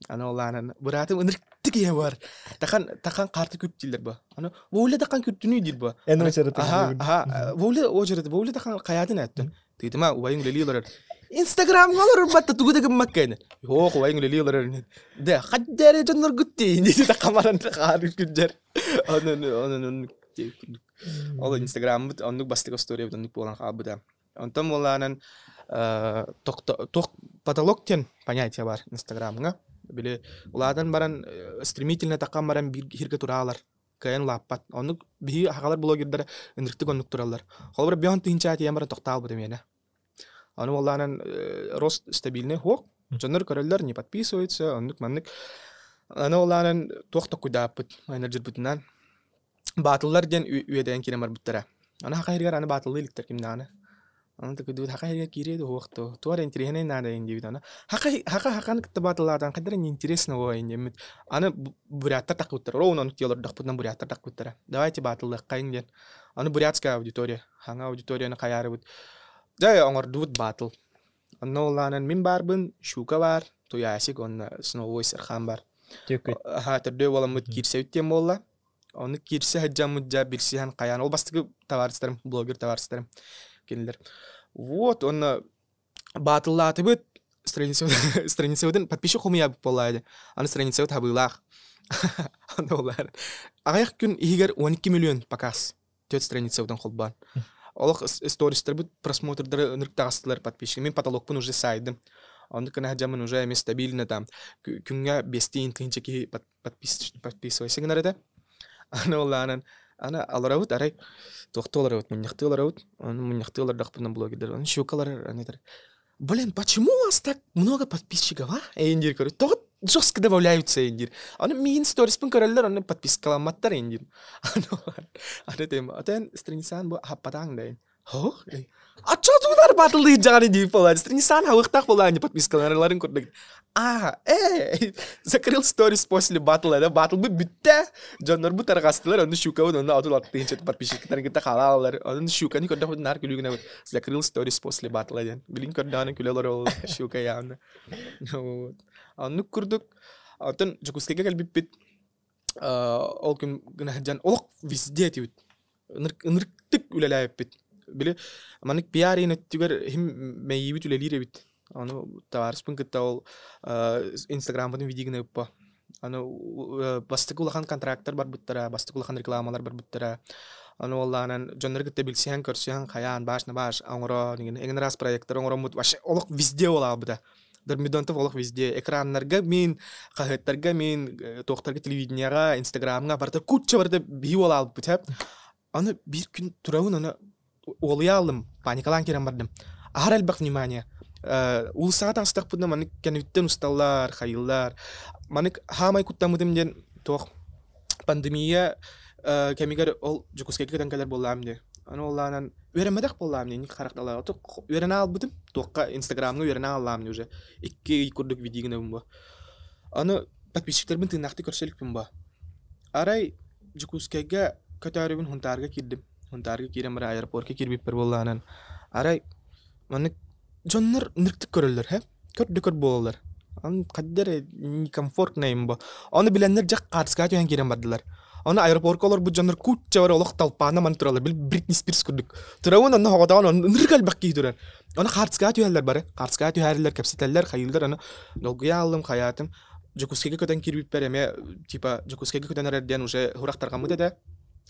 Аны оланан буратым ынырктык ие бар. Тахан карты күп дилер ба. Аны боле тахан күттүнү дир ба. Боле тахан каядын аттын. Тыйтыма убайың лелилер. Instagram галар батта тугудагы маккен. Йок убайың лелилер. Да хаддары жаннар күтти. Неде та камаран кары күддер. Аны Ол Instagram бит ондук бастыга story бит ондук болан хабыда. Онтан боланан ток потолоктен понятие бар Instagram'га. Биле уладан баран стремительно такан баран бир хирге туралар. Кайын лаппат. Ондук би хагалар блогерлер ындыртык ондук туралар. Холбар бион тинчати ямара токтал бу демене. Аны боланан рост стабильный хок. Жоннор көрөллөр не подписываются, ондук маннык. Аны боланан токта кудаппыт, энерджи бутунан. Батыллар ден үйеден кирем бар буттара. Аны хакайргар аны батыллы иликтер кимданы. Аны текдү хакайргар киреди хокту. Туар интересный нада инди битана. Хакан кытта батылладан кадыр интересно ой инди. Аны буряттар такуттар. Роунон тиолор дакпутан буряттар такуттара. Давайте батыллы кайын ден. Аны бурятская аудитория. Ханга аудиторияны каяры бут. Жай оңор дут батыл. Аны оланан мин барбын, шука бар, туясик онна сновой сырхан бар. Ха тердө боламыт кирсе үттен болла. Onu kirse hajjamujja birsihan qayan ol bastıgı tavaristlerim blogger tavaristlerim kendiler. Вот он батыллаты бит страницадан подписчик хумия болайды. Аны страницадан табылах. Аналар. Аяк күн игер 12 миллион показ. Төт страницадан холбан. Олох стористер бит просмотрдары нырктагыстылар подписчик. Мен потолокпун уже сайдым. Онда кана хажамын уже эми стабильно там. Күнгө 5 тынчеки подписывайся генерде. Аны оланан аны алараут арай токтолараут мыньяктылараут аны мыньяктылар дакпынан блогерлер аны шукалар анытыр Блин, почему у вас так много подписчиков, а? Эндир, говорю, то жестко добавляются, Эндир. Аны мин сторис пun көрөлөр, аны подпискаламаттар, Эндир. Аны тем, атен страницаан бу хаппатаң дайын. Хо? Ача тулар батылды жаганы дейп болот. Страницаан хавыктак боланы подпискаларын көрдүк. Закрыл сторис после батла, да, батл бы битте. Жоннор бу таргастылар, аны шукабын, аны атыл аттыйынча подписчиктар гита халалар. Аны шуканы көрдүк нар күлүгүнө. Закрыл сторис после батла ден. Билин көрдүк күлөлөр ол шука явно. Аны көрдүк. Атын жукускеге келбип бит. Ол күн гынажан олок везде тибит. Нырктык үлелайып бит. Биле манык пиар инеттигер хим мейбит үлелире бит. Аны таварспын кытта ол Instagram-дан видеогын өппа. Аны бастык улахан контракттар бар буттара, бастык улахан рекламалар бар буттара. Аны олланан жоннор кытта билсең, көрсең, каян башна баш, аңро деген эген раз проекттер аңро мут вообще олок везде ола буда. Дөрмидонтов олок везде. Экраннарга мен, кагыттарга мен, токтарга телевиденияга, Instagram-га барта куча барта бии ола алып бут. Аны бир күн турабын, аны олыя алдым, паникалан керен бардым. Ахар элбак внимание. Улысаға таңсытақ бұдна манык кәнүттен ұсталар, хайыллар. Манык хамай күттамыдым ден тоқ пандемия кәмигер ол жүкіскеге тәңкәлер болам де. Аны олланан өремедек болам де, ник қарақталар. Өрене ал бұдым, тоққа Инстаграмны өрене алам де уже. Икки көрдік видеогіне бұм ба. Аны подписчиктер бін тыңнақты көрселік бұм ба. Арай жүкіскеге көтәрібін хунтарға кирдім. Хунтарға кирем бір аэропортқа кирбиппер болланан. Арай манык жоннор нырктык көрөлөр, көрдүкөр бололор. Аны каддер некомфортно имбо. Аны биленнер жак картыска төен керен бардылар. Аны аэропорткалар бу жоннор кучча бар олох талпана ман туралар. Бил Бритни Спирс көрдүк. Турабын аны хагатаган аны ныргал бакки турар. Аны картыска төелер бары. Картыска төһәрләр, капсителләр, хайылдар аны долгуя алдым хаятым. Жокускеге көтөн кирбип береме, типа Жокускеге көтөн эрден уже хурактарга мыды да.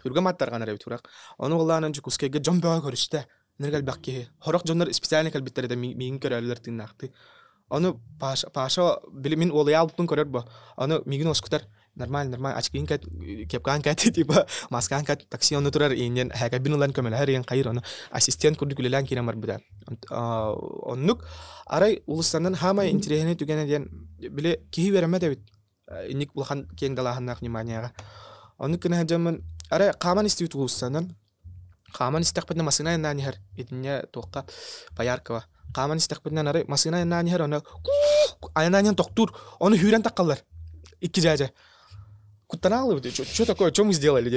Хургаматтарга нарабит хурак. Аны улланын Жокускеге жомбага көрүштө. Ныргал бакки. Хорок жоннор специально калбиттерде миин көрөлөр тыңнакты. Аны паша билимин олая алыптын көрөр бо. Аны мигин оскутар. Нормально, ачкин кепкан кат типа маскан кат такси аны турар инен хага бинулан көмөлөр ен кайыр аны ассистент күрдүкүлелен киремар буда. Оннук арай улустандан хамай интересне түгене ден биле кии береме дебит. Ник булхан кең далаханнак вниманияга. Аны кына жамын арай каман истибит улустандан Каман истақпытна масына нанихар идня тоққа Паяркова. Каман истақпытна нары масына нанихар аны айнанен тоқтур. Оны хүрен таққалар. Икки жажа. Куттаналы бит. Что такое? Что мы сделали?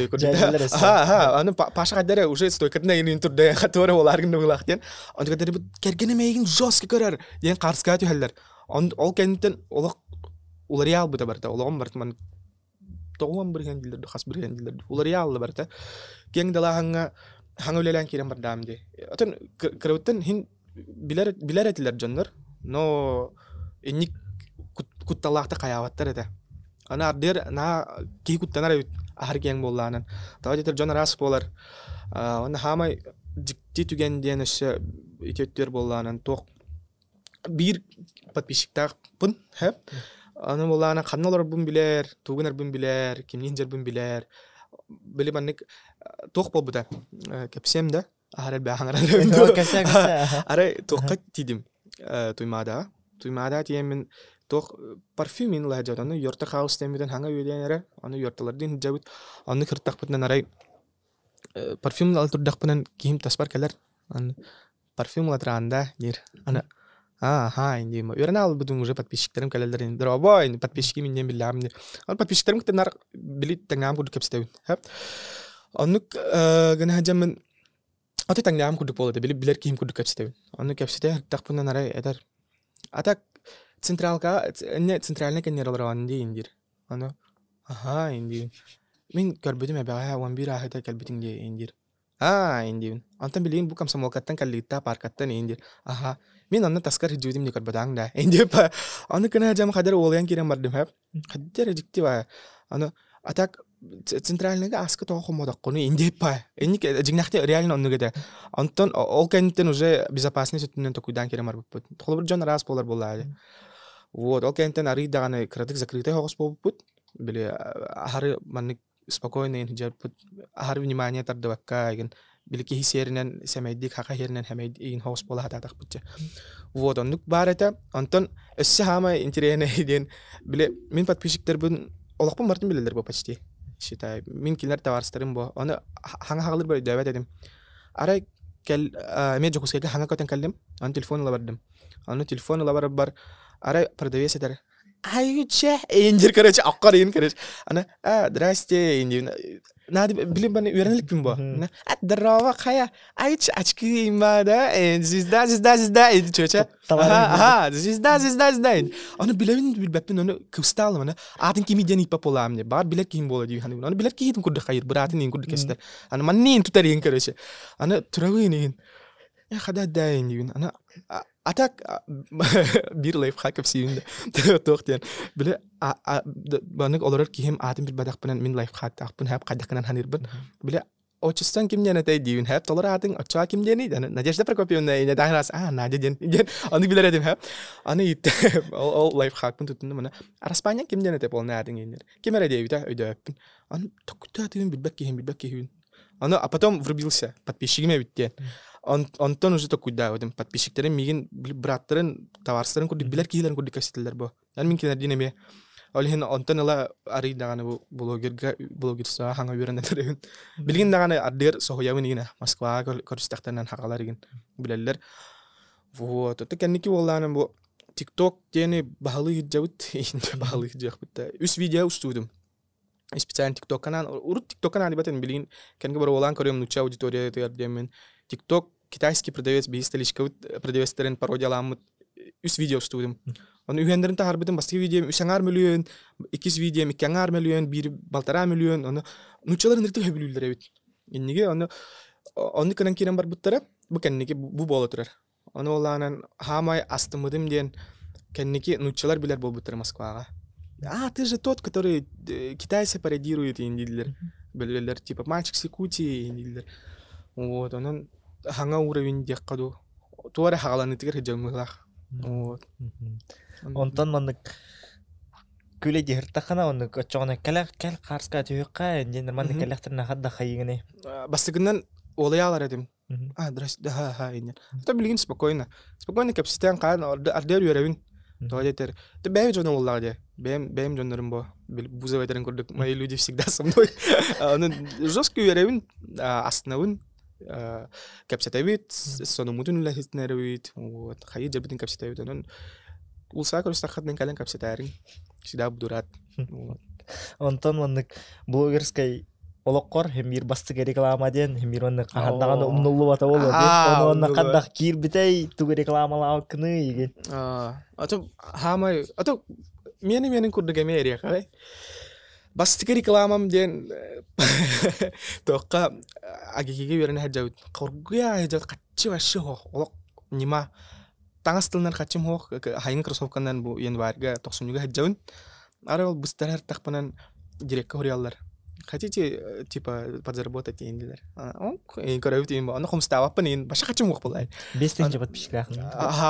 Аны Паша кадары уже стойкатна ин турда хатора оларгын булактен. Аны кадары бит кергене мейгин жостко көрөр. Ден карска төһәлләр. Ол кенттен олық уларыял бит барда. Олгон бартман тоғын бір гендилер, хас бір гендилер. Уларыял барда. Кең далаханга хаңөлелен керен бардамды. Атын кырыттан хин билер этилер жоннор, но эник кутталакта каябаттар эте. Ана ардер на ки куттанар ахар кең болланын. Тавадетер жоннор ас болар. Аны хамай жикти түген ден өсө итеттер болланын тоқ бир подписчиктар бун, хэ? Аны болланын каналар бун билер, тугунар бун билер, кимнинжер бун билер. Били банник тоқ болбута. Кепсем да ахар бахаңар. Аре тоққа тидим. Туймада тиемин тоқ парфюмин лажат. Аны йорта хаус темиден ханга үйденере. Аны йорталардын жабыт. Аны кыртақпытынан арай парфюм алтурдақпынан ким таспар келер. Аны парфюм латранда нер. Аны инди ма. Өрнә алып будым уже подписчиктарым келелер инде. Дробой, подписчики миннен билам. Аны подписчиктарым кытнар билит таңам күрдүк кепстебин. Аннык гына жамын аты таңам күрдүк болду. Билер ким күрдүк кепстебин. Аны кепсете тақпынан арай эдер. Атак централка, не центральный кенералар анди индир. Аны инди. Мен көрбөдүм эбага 11 ахыта келбитин де индир. Индир. Антан билин бу комсомолкаттан каллита паркаттан индир. Мен аны таскар жудим не көрбөдөң да. Инди па. Аны кына жам кадар олган керем бардым хап. Кадер жиктиба. Аны атак центральныйга аскы тоғы модаққыны инди па. Эник жигнахте реально оннугеде. Антон ол кенттен уже безопасность өтүнөн токуйдан керем бар бут. Толбур жон раз болар болду. Вот, ол кенттен ари даганы кредит закрытый хогос болбут. Биле ахары манны спокойно инжеп ахар внимание тардыбакка ген билики хисеринен семейдик хака хернен хемейд ин хоус бола хататак бутча. Вот оннук барата антон өссө хама интересне иден биле мен подписчиктер бун олокпун мартын билелер бу почти. Считай, мен килер товарстарым бу. Аны ханга хагалыр бер дөбөт эдим. Арай кел мен жокускайга ханга көтөн келдим. Аны телефонла бардым. Аны телефонла бар. Арай продавец этер. Айче, инжир короче, аккарин короче. Ана, здрасте, инжир. Надо билим баны үйренеликпин бу. Здорово, кая. Айч очки има да. Звезда. Чоча. Звезда. Аны билебин билбеппин, аны кысталым аны. Атын кими дени пополам не. Бар билет ким боло дий ханы. Аны билет кийдим курды хайыр, биратын ин курды кестер. Аны маннин тутарин короче. Аны турабын ин. Хада дайын дийин. Аны атак бир лайфхак апсиюнда. Тоқтен. Биле банык олорор кихим атын бир бадакпынан мин лайфхак тақпын хап кадакынан ханырбын. Биле очыстан кимден атай дийин хап толор атын оча кимдени Надежда Прокопьевна ине дайрас Надя ден. Аны билер эдим хап. Аны итте ол лайфхакпын тутунду мына. Араспанян кимден атай болна атын генер. Кемере дейбита өйдөппүн. Аны токута атын билбек кихим. Аны а потом врубился подписчигиме биттен. Антон уже так куда одем подписчиктерим мигин браттарын товарстарын курдик билер кийлерин курдик кастелер бу. Ан мин кинер дине Олхин Антон ала ари даганы бу блогерса ханга беренде терен. Билгин даганы ардер сохоябын игине Москва көрүстактарынан хагалар иген билелер. Вот это кенники болланы бу TikTok дени баалы жабыт инде баалы жакпытта. Үс видео устудум. Специально TikTok канал, урут TikTok канал дебатен билгин кенге бар олан көрөм нуча аудитория тердемен. TikTok китайский продавец бейстеличка продавец терен пародияламыт үс видео студим. Он үйендерин тахарбытын басты видео 3 миллион, 2 видео 2 миллион, 1,5 миллион. Оны нучаларын иртеп хөбүлүлөр эбит. Иннеге оны кенен кирен бар буттара бу кеннеге бу боло турар. Оны оланан хамай астымыдым ден кеннеге нучалар билер болбуттар Москвага. Ты же тот, который китайцы пародирует индилер. Билелер типа мальчик с Якутии индилер. Вот он ханга уровень декаду. Туаре хагаланы тигер хеджамыгах. Вот. Онтон мандык күле дихиртахана оны кочогона кел карска түйөкка энден мандык келехтерне хадда хайыгыны. Бастыгынан олаялар эдим. Здрасте, ха инен. Та билгин спокойно. Спокойно кепситен кан ардер юревин. Тоалетер. Ты бэм жона улладе. Бэм жонорым бо. Бузавайтерин курдук. Мои люди всегда со мной. Он жесткий юревин астнавын. Капсетавит, сонумутун лахистнервит, вот, хаи жабитин капсетавит, он улса көрүстахатнын кален капсетарин, всегда будурат. Онтон мандык блогерской олоккор хемир бастык реклама ден, хемир онны кахаддаганы умнулу бата болу, оны онна каддак кирбитей тугу рекламалау кыны иген. Хамай, менин курдугеме эрия калай. Бастык рекламам ден тоққа агегеге берен хаджаут. Коргуя хаджаут каччы башы хох. Олок нима таңастылнар качым хох. Хайын кроссовкандан бу январьга 90-га хаджаун. Ары ол бустарар тақпанан дирекка хуриялар. Хотите типа подзаработать индилер. Он көрөбүт ин бу. Аны хомстабаппын ин башы качым хох болай. 5000 подписчиктер.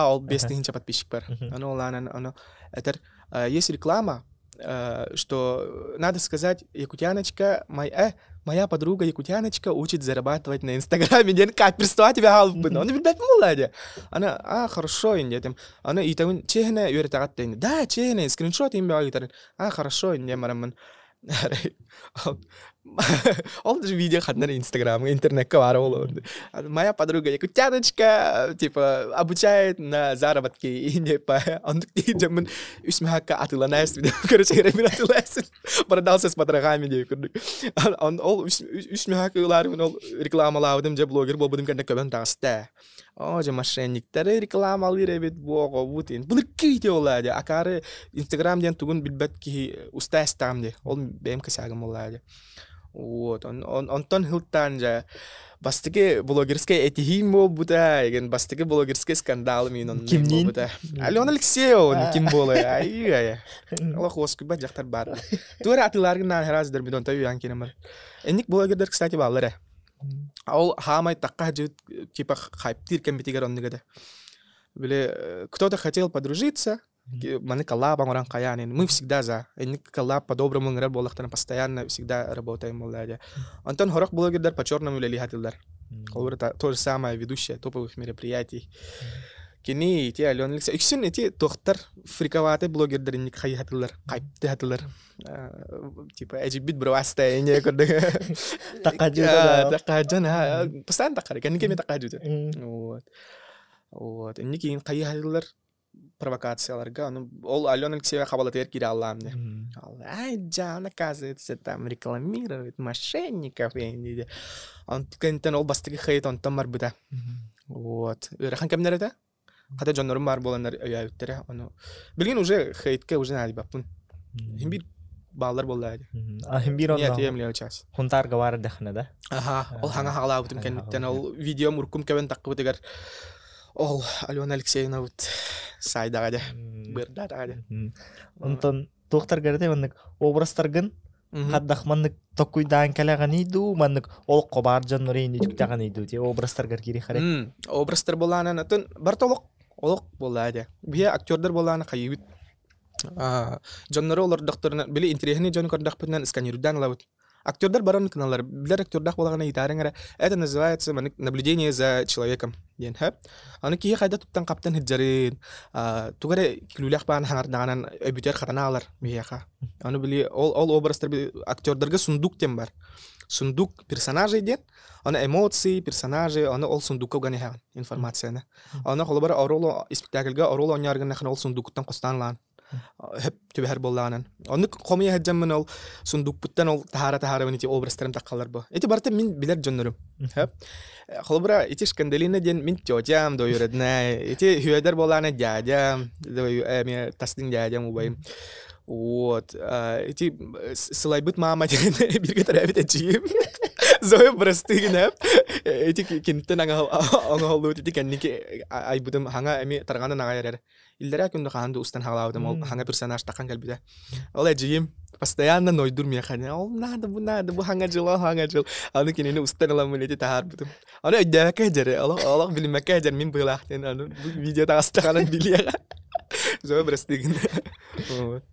Ол 5000 подписчик бар. Аны оланан аны этер есть реклама. Что надо сказать, якутяночка, моя подруга якутяночка учит зарабатывать на Инстаграме, ден как перестала тебя халбын. Он видать молодец. Она хорошо индетем. Она и там чехне юритагаттен. Да, чехне скриншот им бягитар. Хорошо инде мараман. Он даже видео хат на Инстаграм, интернет коварол. Моя подруга якутяночка, типа, обучает на заработки и не по... Он джаман усмехака атыланайс, короче, ребят атылайс. Продался с потрохами, он усмехака реклама лаудым, же блогер был, будем когда кабан тасте. О, же мошенниктер реклама лиребит бого бутин. Булыр кейте олади. Акары Инстаграм ден тугун билбет ки устайс тамди. Ол бем касагам олади. Вот, он тон хилтан же. Бастыки блогерская этихим бол бута, еген бастыки блогерская скандал минон. Кимнин? Алена Алексеевна ким болы. Ай. Аллах оскы ба жақтар бар. Туара атыларгын нан хераз дер бидон таю янкине мар. Эник блогердер, кстати, баллары. Ол хамай такка жут типа хайптир кембитигер оннигеде. Биле кто-то хотел подружиться, мы коллаб оран каянин. Мы всегда за. Эник коллаб по-доброму ngrer болахтан постоянно всегда работаем молодя. Антон хорох блогердер по черному лели хатилдар. Колбура то же самое ведущая топовых мероприятий. Кини те Алена Алексеевна. Иксин эти доктор фриковатый блогердеринник хайхатылар, кайпты хатылар. Типа эжибит броваста не көрдө. Такаджан, постоянно такар. Кани кеме такаджу. Вот. Вот. Никин хайхатылар провокацияларга. Ол Алена Алексеевна хабалатер кире алламне. Ай, Джан, оказывается, там рекламирует мошенников. Он кентен ол бастыгы хайт он там марбыта. Вот. Рахан кемнер это? Хотя Джон Нормар боланар өйәүттәре, аны билген уже хейтке уже надо бапын. Химбир баллар боллады. Химбир он. Нет, емле час. Хунтарга бар дәхне да. Аха, ол ханга халау тем кеннен ол видео муркум кебен такып дигәр. Ол Алена Алексеевна вот сайдага да. Берда да. Онтон доктор гәрдә монны образтаргын Хаддах маннык токуйдан калаган иду, маннык ол кобар жаннорейни жүктаган иду. Те образтаргар кири харе. Образтар боланан атын бартолок олок болады. Бие актердер боланы кайыбыт. Жаннары олар докторна били интерехни жон көрдөхпүнөн сканерден лавыт. Актердер баран каналлар, билер актердах болагана итарыңара. Это называется наблюдение за человеком. Ден хап. Аны кие кайда туттан каптан хиджарын. Тугаре килулях баан хаңардаган өбүтер хараналар бияка. Аны били ол образдар актердерге сундук тем бар. Сундук персонажей ден. Аны эмоции, персонажи, аны ол сундукка гане хаган информацияны. Аны холбар ороло спектакльга ороло онярган ол сундуктан костанлан. Hep tüber bollanan. Onu komiye hecemmen ol sunduk puttan ol tahara beniti obrazlarım takkallar bu. Eti barta min biler jonnurum. Hep. Холбра ити скандалина ден min тётям до юредна. Ити хюедер bollana дядям, до эми тастин дядям убайым. Вот. Ити слайбыт мама ден бирге тарабит эчим. Зоя простыгнап. Ити кинтен аңа ити кенники айбудым ханга эми таргана нагайрер. Иллерак унда ханды устан халаудым ол ханга персонаж такан калбиде. Ол эжим постоянно нойдур механе. Ол надо бу ханга жыл. Аны кинени устан аламын эти тахар бутум. Аны өйдәкә җере. Аллах билмәкә җер мин булахтен аны бу видеода астаган билега. Зоя простыгын. Вот.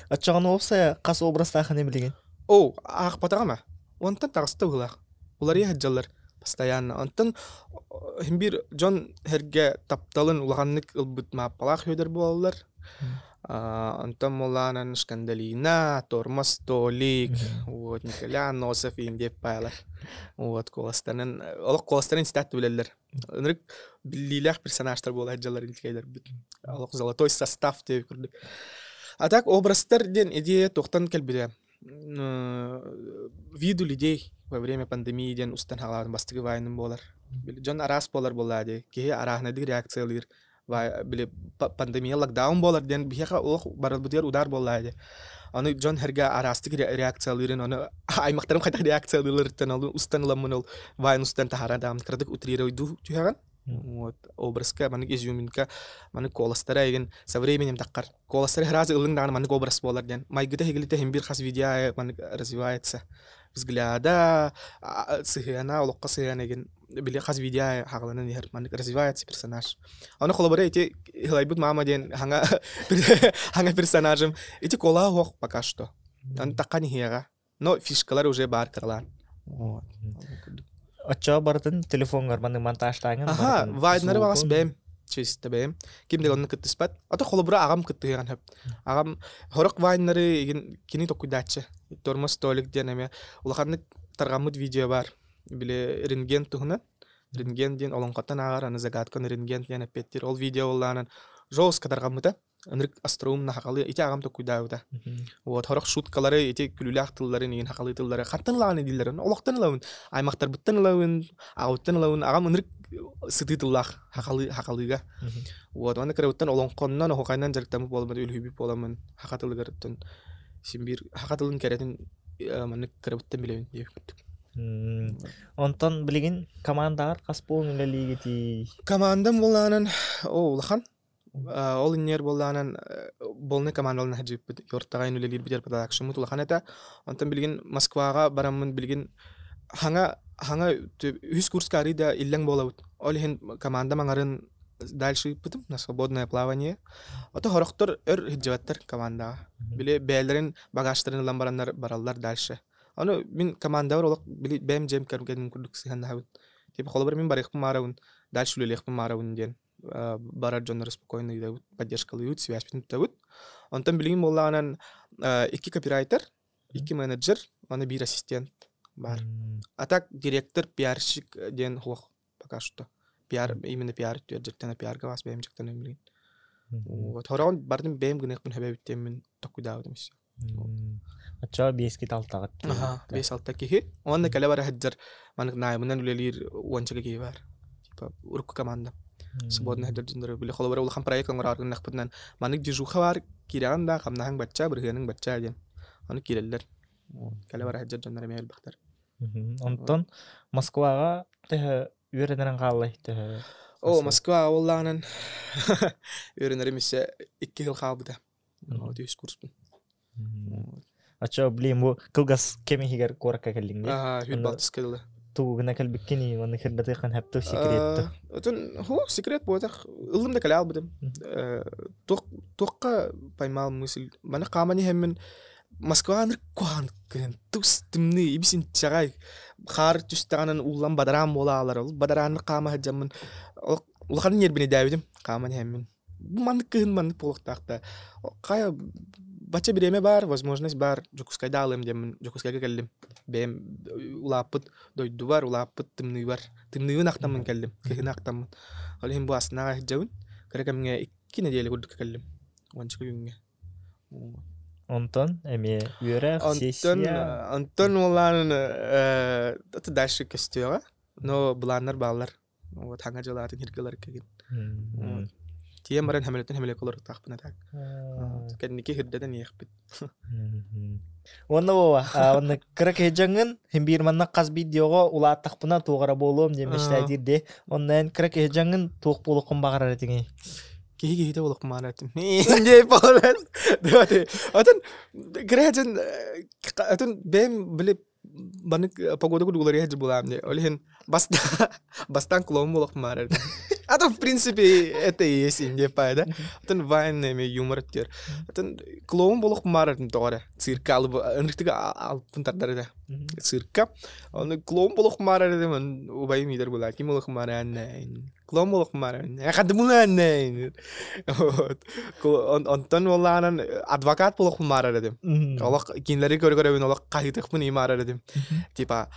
Ачаган опса кас образда хане билген. О, ах патагама. Онтан тагысты булах. Улар яһҗаллар постоянно. Онтан химбир Джон херге тапталын улаганнык ылбыт мапалах хөдер булалар. Онтан моланан скандалина, тормоз толик, вот Николян Носов индеп пайла. Вот коластанын, алак коластанын стат билелер. Нрик биллилах персонаждар була хаҗалар илткәйләр бит. Алак золотой состав дип күрдек. А так образдар ден идея тоқтан калбиде. Виду людей во время пандемии ден устан халатын бастыгы вайным болар. Жон арас болар болады. Кеһе арахнадык реакциялар биле пандемия локдаун болар ден бияка ох барылбытыр удар болады. Аны жон херге арастык реакцияларын аны аймактарым кайта реакцияларын алу устан ламын ол вайн устан тахарадам кырдык утриройду түйгән. Вот образка маны изюминка маны коластара еген со временем таккар коластара разы ылыңдан маны образ болар ден майгыта хигилите хем бир хас видео маны развивается взгляда сыгана улукка сыгана еген биле хас видео хагаланын хер маны развивается персонаж аны холобара эти хилайбут мама ден ханга персонажем эти кола хох пока что аны таккани хияга но фишкалар уже бар кырлар. Вот. Ача бартын телефонгар маны монтажтаган. Аха, вайднары багас бем. Чисто бем. Кимде онны кыттыспат. Ата холобра агам кыттыган хеп. Агам хорок вайднары кини токуйдачы. Тормоз толик денеме. Улаханны таргамыт видео бар. Биле рентген тугунан. Рентген ден олонкаттан агар аны загаткан рентген ден петтир. Ол видео олланан жолска таргамыта. Анрик астроум нахакалы ити агам токуйдаута. Вот хорок шуткалары ити күлүлах тыллары неген хакалы тыллары хаттан лаганы дилерин. Олоктан лавын, аймактар буттан лавын, агуттан лавын, агам анрик сыты тыллах хакалыга. Вот аны кырыттан олонконнан хокайнан жарыктамы болмады үлүбүп боламын. Хакатылыгырттан симбир хакатылын керетин маны кырыттан билебин деп күттүк. Онтон билген командалар каспол лигити. Командам боланын улахан ол иннер болланан болны командалын хаҗып йортагайны лилер битер продакшн мутулхан эта антан билген Москвага барамын билген ханга үз курскари да иллен болабыт ол хен команда маңарын дальше битим на свободное плавание ата хорохтор хиҗаттар команда биле бәйләрен багажтарын ламбараннар бараллар дальше аны мин команда бар ол биле бәм җем кергән күрдүк сигән хабит типа холобар мен барык мараун дальше үлелек мараун ден барар жоннор спокойно идут поддержкалыйут связь битут. Онтан билгин болланан 2 копирайтер, 2 менеджер, аны бир ассистент бар. А так директор, пиарщик ден хох пока что. Пиар именно пиар жертена пиарга вас бем жектен билгин. Вот хорон бардым бем гынек бун хабебиттен мен токудаудым все. Ача бески талтагат. Ага, бес алта кихи. Онна кале бар хаджар манак наймынан үлелир уанчага ки бар. Типа урку команда. Свободный хаджар жиндар биле холобар ул хам проект аңгар аргын нахпытнан манак дежуха бар киранда хамнаһаң бачча биргенең бачча ден. Аны киреллер. Кале бар хаджар жиндар мел бактар. Онтон Москвага те үйренерен каллай те. О, Москва олланан үйренеремисе 2 жыл калбыда. Вот үс курспун. Ача блин бу кылгас кеме хигер коракка келдиң. Хүл балтыскылы. Тугуна келбиккени оны хирдаты кан хапты секретті. Отын секрет болатак ылдым да кале албыдым. Тоққа поймал мысль. Мана камани хеммен Москваны куан кен тустымны ибисин чагай хар түстәгәнен уллан бадаран бола алар. Бадаранны кама хаҗамын. Улхан нербине дәвидим. Камани хеммен. Маны кен маны полуктакта. Кая бача биреме бар, возможность бар. Жокускайда алым дем, жокускайга келдим. Бем улапыт дойду бар, улапыт тымны бар. Тымнын актамын келдим. Кехин актамын. Алым бу асына хаҗабын. Керекемге 2 неделя күрдүк келдим. Ончы күнгө. Онтон эме үйрә сессия. Антон улан это дальше костюга. Но буланнар баллар. Вот ханга жалатын хиргелер кеген. Тием баран хамелет колор тахпына так. Кенники хирдәдән яхпит. Онна бова, онна кырак хеҗәңен химбир манна каз видеого ула тахпына тугара болом демештә дирде. Оннан кырак хеҗәңен тук булыкын багара тиңе. Киги болук маратым. Инде полас. Дәвате. Атын бем билеп банык погода гулар яҗ буламды. Олен бастан клоун болук маратым. Это в принципе это и есть инде пайда. Атын вайнеме юмор тер. Атын клоун болук маратым тогара. Циркал анрыктыга алпынтарда. Цирка. Аны клоун болук маратым. Убай мидер була. Ким болук маратым. Клоун болук маратым. Я хадмулан. Вот. Антон Воланан адвокат болук маратым. Алак кинлери көргөрөбүн алак кайтыкмын имаратым. Типа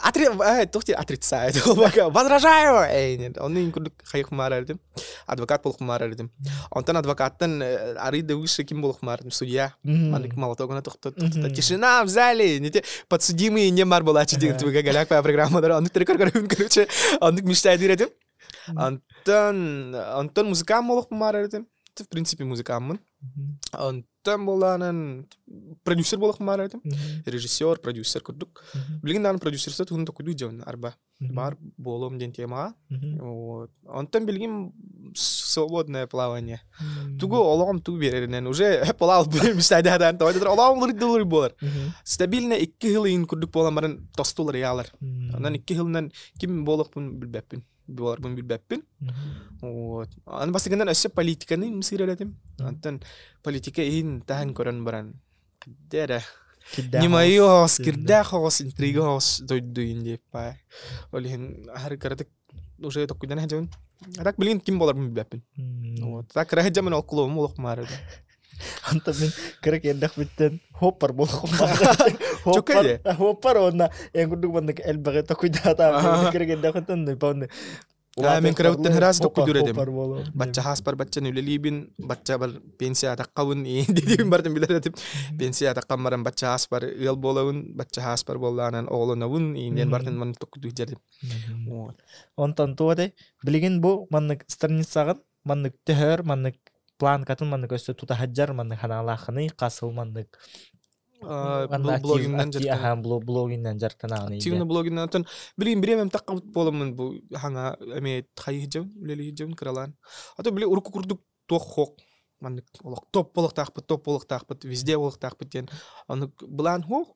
отрицает. Возражаю. Он инкуд хайх маратым. Адвокат болук маратым. Антон адвокаттан ариде выше ким болук маратым. Судья. Маник молотогона токтот. Тишина в зале. Подсудимый не мар булачы деген туга галяк по программада. Он көргөрөбүн короче. Он мечтает диретим. Антон музыкам болук маратым. В принципе музыкамын. Антон боланан продюсер болук маратым. Режиссер, продюсер курдук. Билгин продюсерсет хун токуду жон арба. Бар болом ден тема. Вот. Антон билгин свободное плавание. Тугу олом тугу береринен уже полал мечтайдан тойдыр олом лурдулур болар. Стабильно 2 жыл ин курдук боламарын тостулар ялар. Анан 2 жылдан ким болукпун билбеппин. Боларбын билбеппин. Вот. Аны басыгынан өсө политиканы мисирелетим. Антон политика ин тахан көрөн баран. Кидера. Нимайос, кирдахос, интригос дойду инде па. Олин хар каратык уже токудан хаҗын. Так билин ким боларбын билбеппин. Вот. Так хаҗамын ол клоун болук мары. Антон мен керек эндак биттен хоппар болук мары. Хоппар онна энгүрдүк бандык элбеге токуйдата. Керек эндак биттен бауны. Мен крауттан раз токуйдуредим. Бачча хаспар бачча нүлелибин, бачча бар пенсия таккабын дедим бардым билеретип. Пенсия таккамаран бачча хаспар ыл болобун, бачча хаспар болланан оголонобун, инден бардым ман токуйду жердим. Вот. Онтон туоде билген бу маннык страницагын, маннык төһөр, маннык план катын маннык өстө тута хаджар, маннык ханалахыны касыл маннык. Блогиннен жаркана. Блогиннен жаркана. Активно блогиннен тон билин биремем таккабыт боломун бу хана эме хайыжым, лелихижым кралан. Ато биле урку курдук тохок. Маннык олак топ болук такпыт, везде болук такпыт ден. Аны булан хок.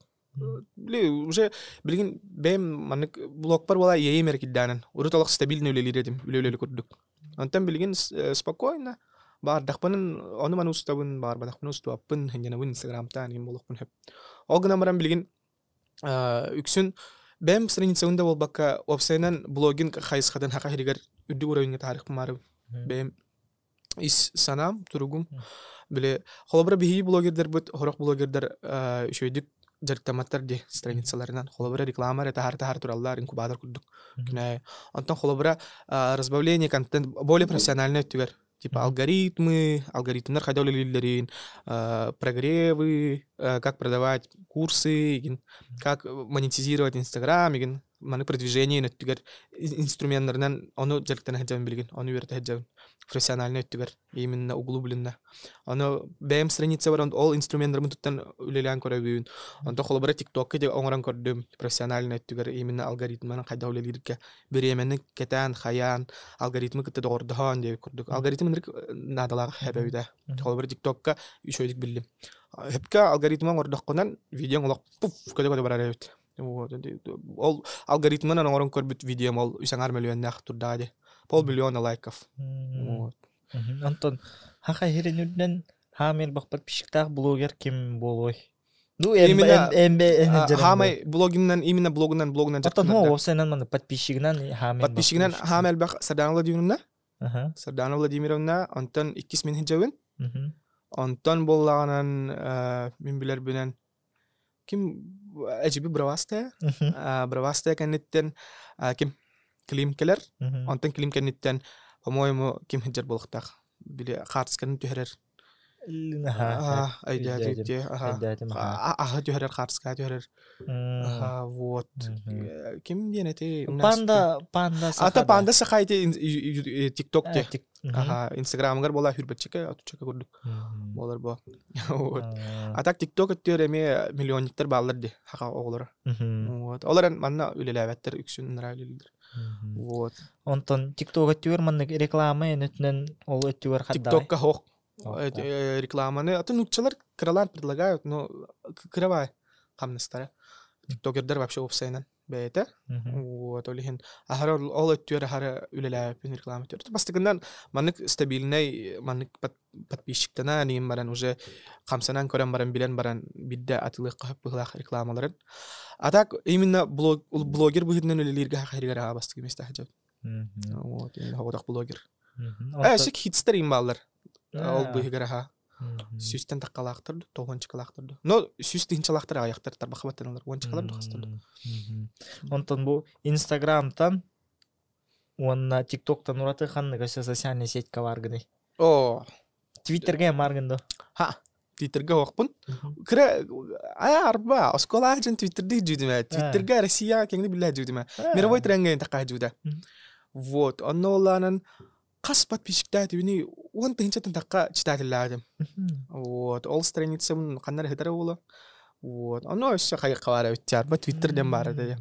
Биле уже билген бем маннык блогпар бола емер кидданын. Урут олак стабильный лелиредим, лелели курдук. Антан билген спокойно бар дахпанын оны ман устабын бар дахпан устапын хенженабын инстаграмтан ким болукпун хеп. Ол гына баран билген үксүн Бэм страницаунда бол бака вебсайнан блогин хайсхадан хака хиригер үдү уровеньге тарих марып. Бэм ис санам туругум биле холобра бихи блогердер бут хорох блогердер шөйдүк жарктаматтар ди страницаларынан холобра рекламар тахар тураллар инкубатор курдук. Кне антон холобра разбавление контент более профессиональный түгер. Типа алгоритмдар хайда улилерин, прогревы, как продавать курсы, как монетизировать Инстаграм, маны продвижение нөттүгер инструменттарынан ону жарктана хаджабын билген, ону берте хаджабын профессиональный өттүгер именно углубленно. Ону бэм страница бар, ол инструменттарын туттан үлелен көрөбүн. Онто холобара TikTok-ка де оңоран көрдүм профессиональный өттүгер именно алгоритманы хайда улелирке беременник кетен хаян алгоритмы кытта догордохон деп көрдүк. Алгоритм надалага хебебиде. Холобара TikTok-ка үшөйдүк билдим. Хепка алгоритман ордокконан видеоң олок пуф көдө барабыт. Ол алгоритмынан оңорон көрбүт видеом ол 3 миллионнак турдади. 500 миллиона лайков. Антон, хака херенүден хамел бакпат пишиктак блогер ким болой? Ну, хамай блогиннан именно блогунан Антон, осенан маны подписчигинен хамел. Подписчигинен хамел бак Сардана Владимировна. Сардана Владимировна, Антон 2 миң жабын. Антон боллаганан мен билер бенен ким әҗибе браваста кеннеттен ким Клим Келлер, Антон Клим кеннеттен, по-моему, ким хиджар болуктак. Биле картсканы төһөрөр. Төһөрөр картска төһөрөр. Вот. Ким денете? Панда Ата панда сахайте TikTok-те. Instagram-гар бола хүрбетчеке, атучака көрдүк. Болар бо. Вот. Атак TikTok өттөрөме миллионниктер баллар ди, хака оглары. Вот. Олардан манна үлеләбәттер үксүн райлылар. Вот. Антон TikTok өттөр манны реклама энетнен ол өттөр хадда. TikTok-ка хок. Рекламаны атын уччалар кралар предлагают, но кривай камнастара. TikTokердер вообще офсайнан бете. Вот олихин ахара ол өттөр ахара үлеләбен реклама өттөр. Бастыгындан маннык стабильный, маннык подписчиктана ним баран уже 50-нан көрән баран билен баран бидде атылык кап булак рекламаларын. Атак именно блогер бухиднен үлелерге хакырга бастыгы месте хаҗат. Вот, именно хавадак блогер. Шик хитстер имбаллар. Ол бухигара сүстен таккалактыр, тогончкалактыр. Но сүстен чалактыр аяктар тарбахбаттанлар, ончкалар духастыр. Антон бу Инстаграмтан онна TikToктан ураты ханныга социальный сетька баргыды. О, Твиттерге маргынды. Твиттерге окпун. Кре арба, оскола ажен Твиттерде жудиме. Твиттерге Россия кеңди биле жудиме. Мировой тренген такка жуда. Вот, онноланын кас подписчиктер тибини он тенчатан такка читателлардым. Вот, ол страницам кандар хетер боло. Вот, оно өссө кайык кабары өттөр, ба Твиттерден бары да.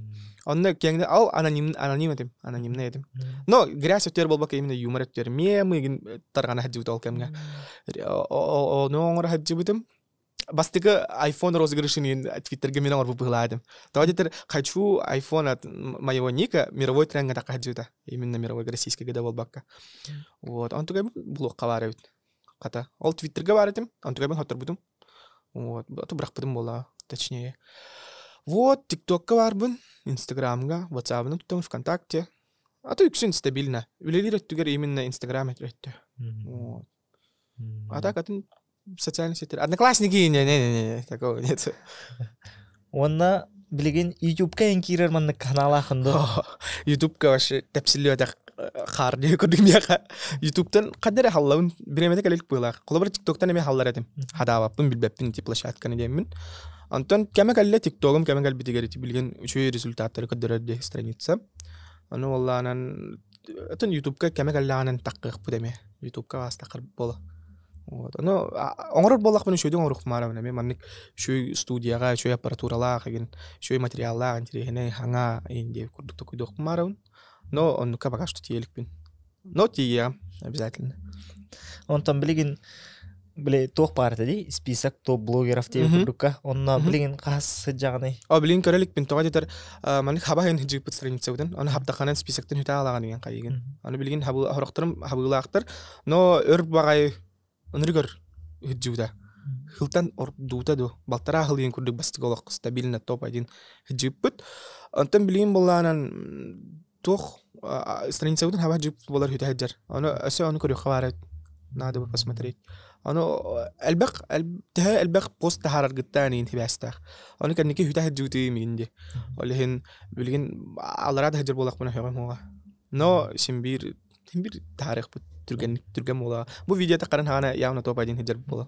Онны кеңди ал анонимный эдим. Но грязь өттөр болбак именно юмор өттөр. Мемы таргана хаджыбыт ол кемге. Оно оңор хаджыбытым. Бастыгы iPhone розыгрышын Твиттерге мен оңор быгыладым. Тавадитер хочу iPhone от моего ника мировой тренга так хаджыта. Именно мировой российский года болбакка. Вот, он тугай блог кабары өт. Ката. Ол Твиттерге барытым, он тугай бен хотор бутум. Вот, это брахпадым бола, точнее. Вот, TikTok-ка барбын, Инстаграмга, WhatsApp-ны туттым, ВКонтакте. А то үксүн стабильно. Үлелер өттүгер именно Инстаграм өттү. Вот. А так атын социальный сеть. Одноклассники, не, такого нет. Онна билеген YouTube-ка энкирер манны канала хынды. YouTube-ка вообще тәпсилле атак харды көрдүмяка. YouTube-тан кадәр халлаун биремете келек буйлар. Колобар TikTok-тан эме халлар этим. Хадабаппын билбеппин тип площадканы демин. Антон кеме калле TikTok-ым кеме кал битигерити билген үчөө результаттары көдөрөдө страница. Аны wallan атын YouTube-ка кеме калланын таккык бу деме. YouTube-ка вастакыр боло. Вот. Но оңорор боллак менен шөйдүн оңорук мара менен мен шөй студияга, шөй аппаратуралар, шөй материаллар интерехне ханга инде курдук токуйдук мара. Но он пока что телекпин. Но тия обязательно. Он там билген биле тох парты ди список топ блогеров те курдукка. Онна билген кас жаганы. Билген көрөлүкпин тоgadetер мен хабаын хижип страница үдөн. Аны хаптаканан списоктон үтө алаган деген кайыгын. Аны билген хабылактыр, но өр багай Өнригөр хиджуда. хылтан ордута до балтара хылын курдук бастыголок стабильно топ-1 жиппут антан билин болланан тох страница удын хаба жип болар хүтэ хаджар аны өсө аны көрү хабар надо бы посмотреть аны البق пост тахарар гыттани интибастах аны канеки хүтэ хаджути минде олехин билген аларад хаджар болак мына хаган хога но симбир тарих бут түрген мола бу видеода каран хана явно топ-1 хаджар бола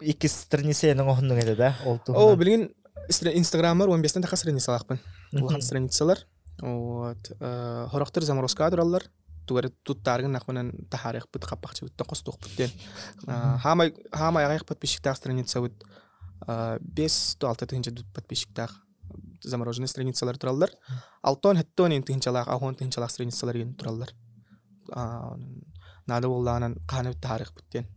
икки страница нон охнун эде да о билген инстаграмар 15 така страницалакпын улхан страницалар вот хорохтор заморозка тураллар тугар туттаргын нахманан тахарих бут капакчы бут токостук буттен хама ягык подписчиктар страница бут 5-6 тыгынча подписчиктар замороженный страницалар тураллар алтон хеттон интинчалак ахон тинчалак страницалар ген тураллар надо болланан канып тарих буттен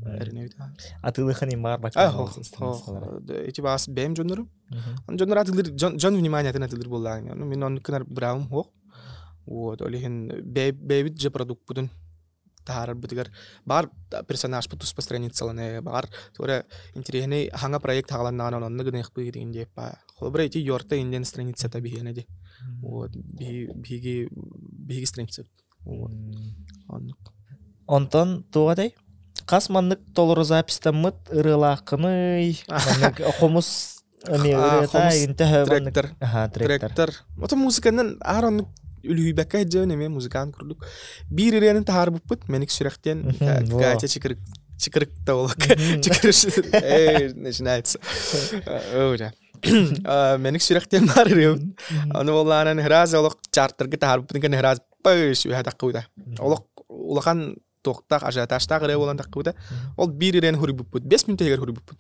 эрнеута атылыхын имар бак эти бас бем жоннору жоннор атылыр жон внимание атылыр боллаган мен он кынар браум хок вот олихин бебит же продукт будун таар бутигер бар персонаж бутус по страницалане бар тора интересный ханга проект хагаланнан онны гыных бу дегенде па хобра эти йорта инден страницата бигенеди вот биги страница вот онтон тугадай кас маннык толору запистаммыт ырылакыны хомус тректор вот музыканын арын үлүбәккә җәүне мен музыканы күрдүк бир иренен тахар буппут меник сүрәктен гача чикрик тавлак чикриш начинается ora меник сүрәктен бар ирем аны болланан храз олык чартерге тахар буппут кен храз пыш уя такыуда олык улахан токтак ажаташтак ире болан такыуда ол бир ирен хури буппут 5 минут егер хури буппут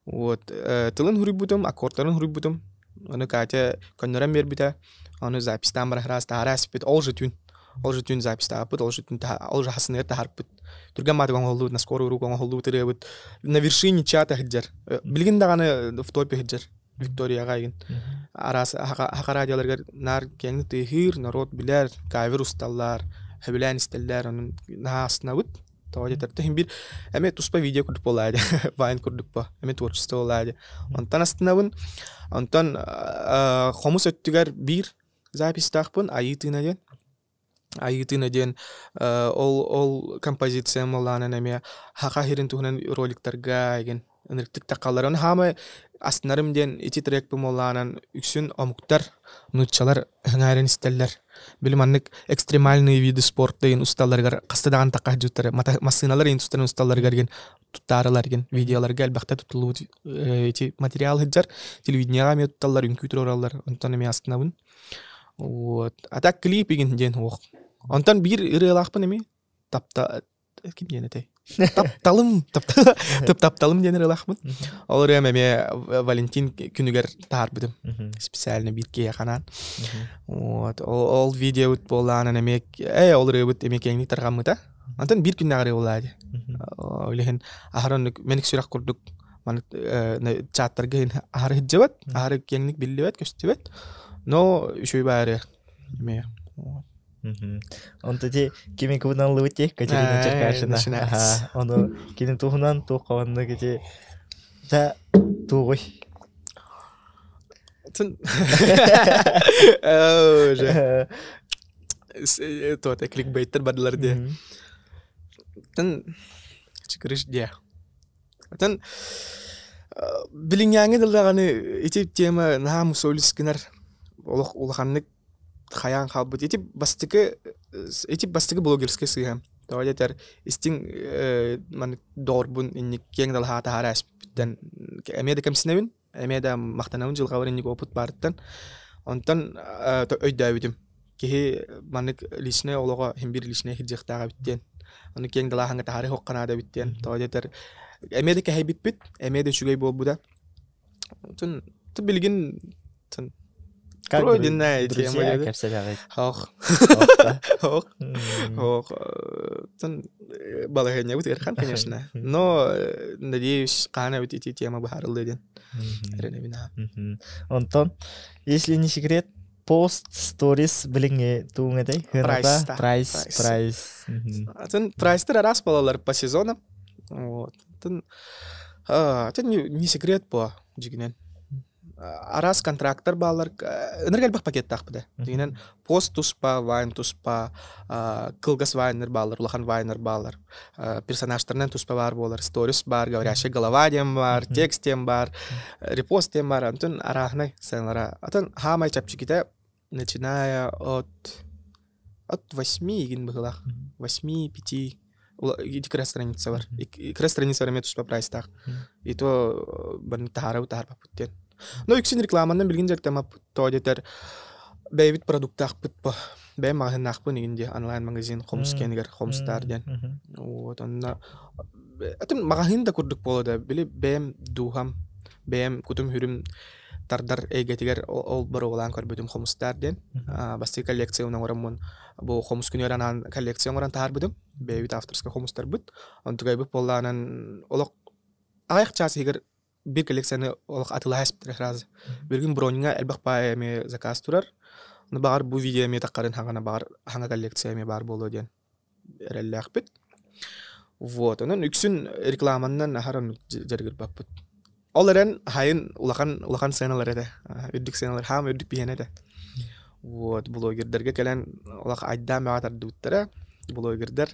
вот тылын хури бутум аккордтарын хури бутум аны кача коннорам бербита аны запистан бар храз тарас бит ол же тун записта бит ол же хаснер тахар бит турган матган холду на скоро руган холду теребит на вершине чата хиджар билгин даганы в топе хиджар Виктория гайген арас хакарадияларга нар кеңни техир народ билер кавер усталлар хабилан истеллар анын наасна бит тоодетер бир эме туспа видео курдук болайды вайн курдук ба эме творчество болайды онтан астынабын онтан хомус өттүгөр бир запись тахпын айытына ден ол композиция моланан эме хака хирин тухунан роликтарга ген энергетик такаллар хама астынарым ден эти трек моланан үксүн омуктар нутчалар хаңарен истеллер билим аннык экстремальные виды спорта ин усталарга кастадаган такка жуттар машиналар ин устан усталарга ген туттарылар ген видеоларга албакта тутулуу эти материал хиджар телевидениега ме тутталар үнкүтөр ораллар онтан эме астынабын вот ата клип ген ден ок онтан бир ырылакпын эми тапта ким денете тапталым денер ырылакпын ол эме Валентин күнүгөр таар битим специально битке канан вот ол видео болланан эме ол рыбыт эме кеңни таргамыта антан бир күн агыры болады ойлехин ахарон меник сүрак курдук ман чаттарга ахары жабат ахары кеңник биллебет көстүбөт но үшөй баары эме онтати кими кубунан лыбыте Катерина Черкашина ону кинин тухунан тухаванны кете та тугой то это кликбейтер бадлар де тен чикриш де тен билиңяңы дылдаганы эти тема на мусолискинер улаханнык хаян халбыт эти бастыгы блогерский сыгам тоодетер истин ман дорбун инник кең дал хата харас биттен эмеде кемсинебин эмеде мактанабын жылга бар инник опыт барыттан онтан өйдөбүтүм кихи манык личный олого химбир личный хиджектага биттен аны кең дал ханга тарих окканада биттен тоодетер эмеде кехебит бит эмеде чугай болбуда тун билгин тун пройденная тема хох тун балагanya бит эрхан конечно но надеюсь кана бит эти тема бахарлы ден эренебина онтон если не секрет пост сторис билиңе туңедай прайс тун прайстер раз балалар по сезонам вот Тен не секрет по жигинен. Арас контрактор балар энергел бак пакет тақпыды. Дегенен пост туспа, вайн туспа, кылгас вайнер балар, улахан вайнер балар. Персонажтарнан туспа бар болар, сторис бар, говорящая голова дем бар, текст дем бар, репост дем бар. Антон арахнай сенлара. Атын хамай чапчиките, начиная от 8 егин быгылах. 8, 5. Икра страница бар. Икра страница бар метус по прайстах. И то бан тахара папуттен. Но иксин рекламандан билген жертема тоодетер бэйбит продуктах пытпа. Бэйм магазинах пын игинде онлайн магазин хомскенигер хомстарден. Вот онна атын магазин да курдук болода. Били бэйм духам, бэйм кутум хүрүм тардар эйгетигер ол бар олан көрбөтүм хомстарден. Басты коллекция унан ораммон бу хомскунеран коллекция оран таар будум. Бэйбит авторска хомстар бут. Антугай бу полланан олок аяк часы егер bir коллекцияны олық атылы әспіттір әразы. Біргін бронинга әлбақ бай әме заказ тұрар. Бағар бұл видео әме таққарын хаңана бағар хаңа коллекция әме бар болу ден әрәлі әқпет. Вот, онын үксін рекламаннан ахаран жәргір бақпыт. Ол әрән хайын улақан сценалар әді. Үрдік сценалар хам үрдік бейен әді. Вот, блогердерге кәлән олақ айда мәғатар дұттыра. Блогердер.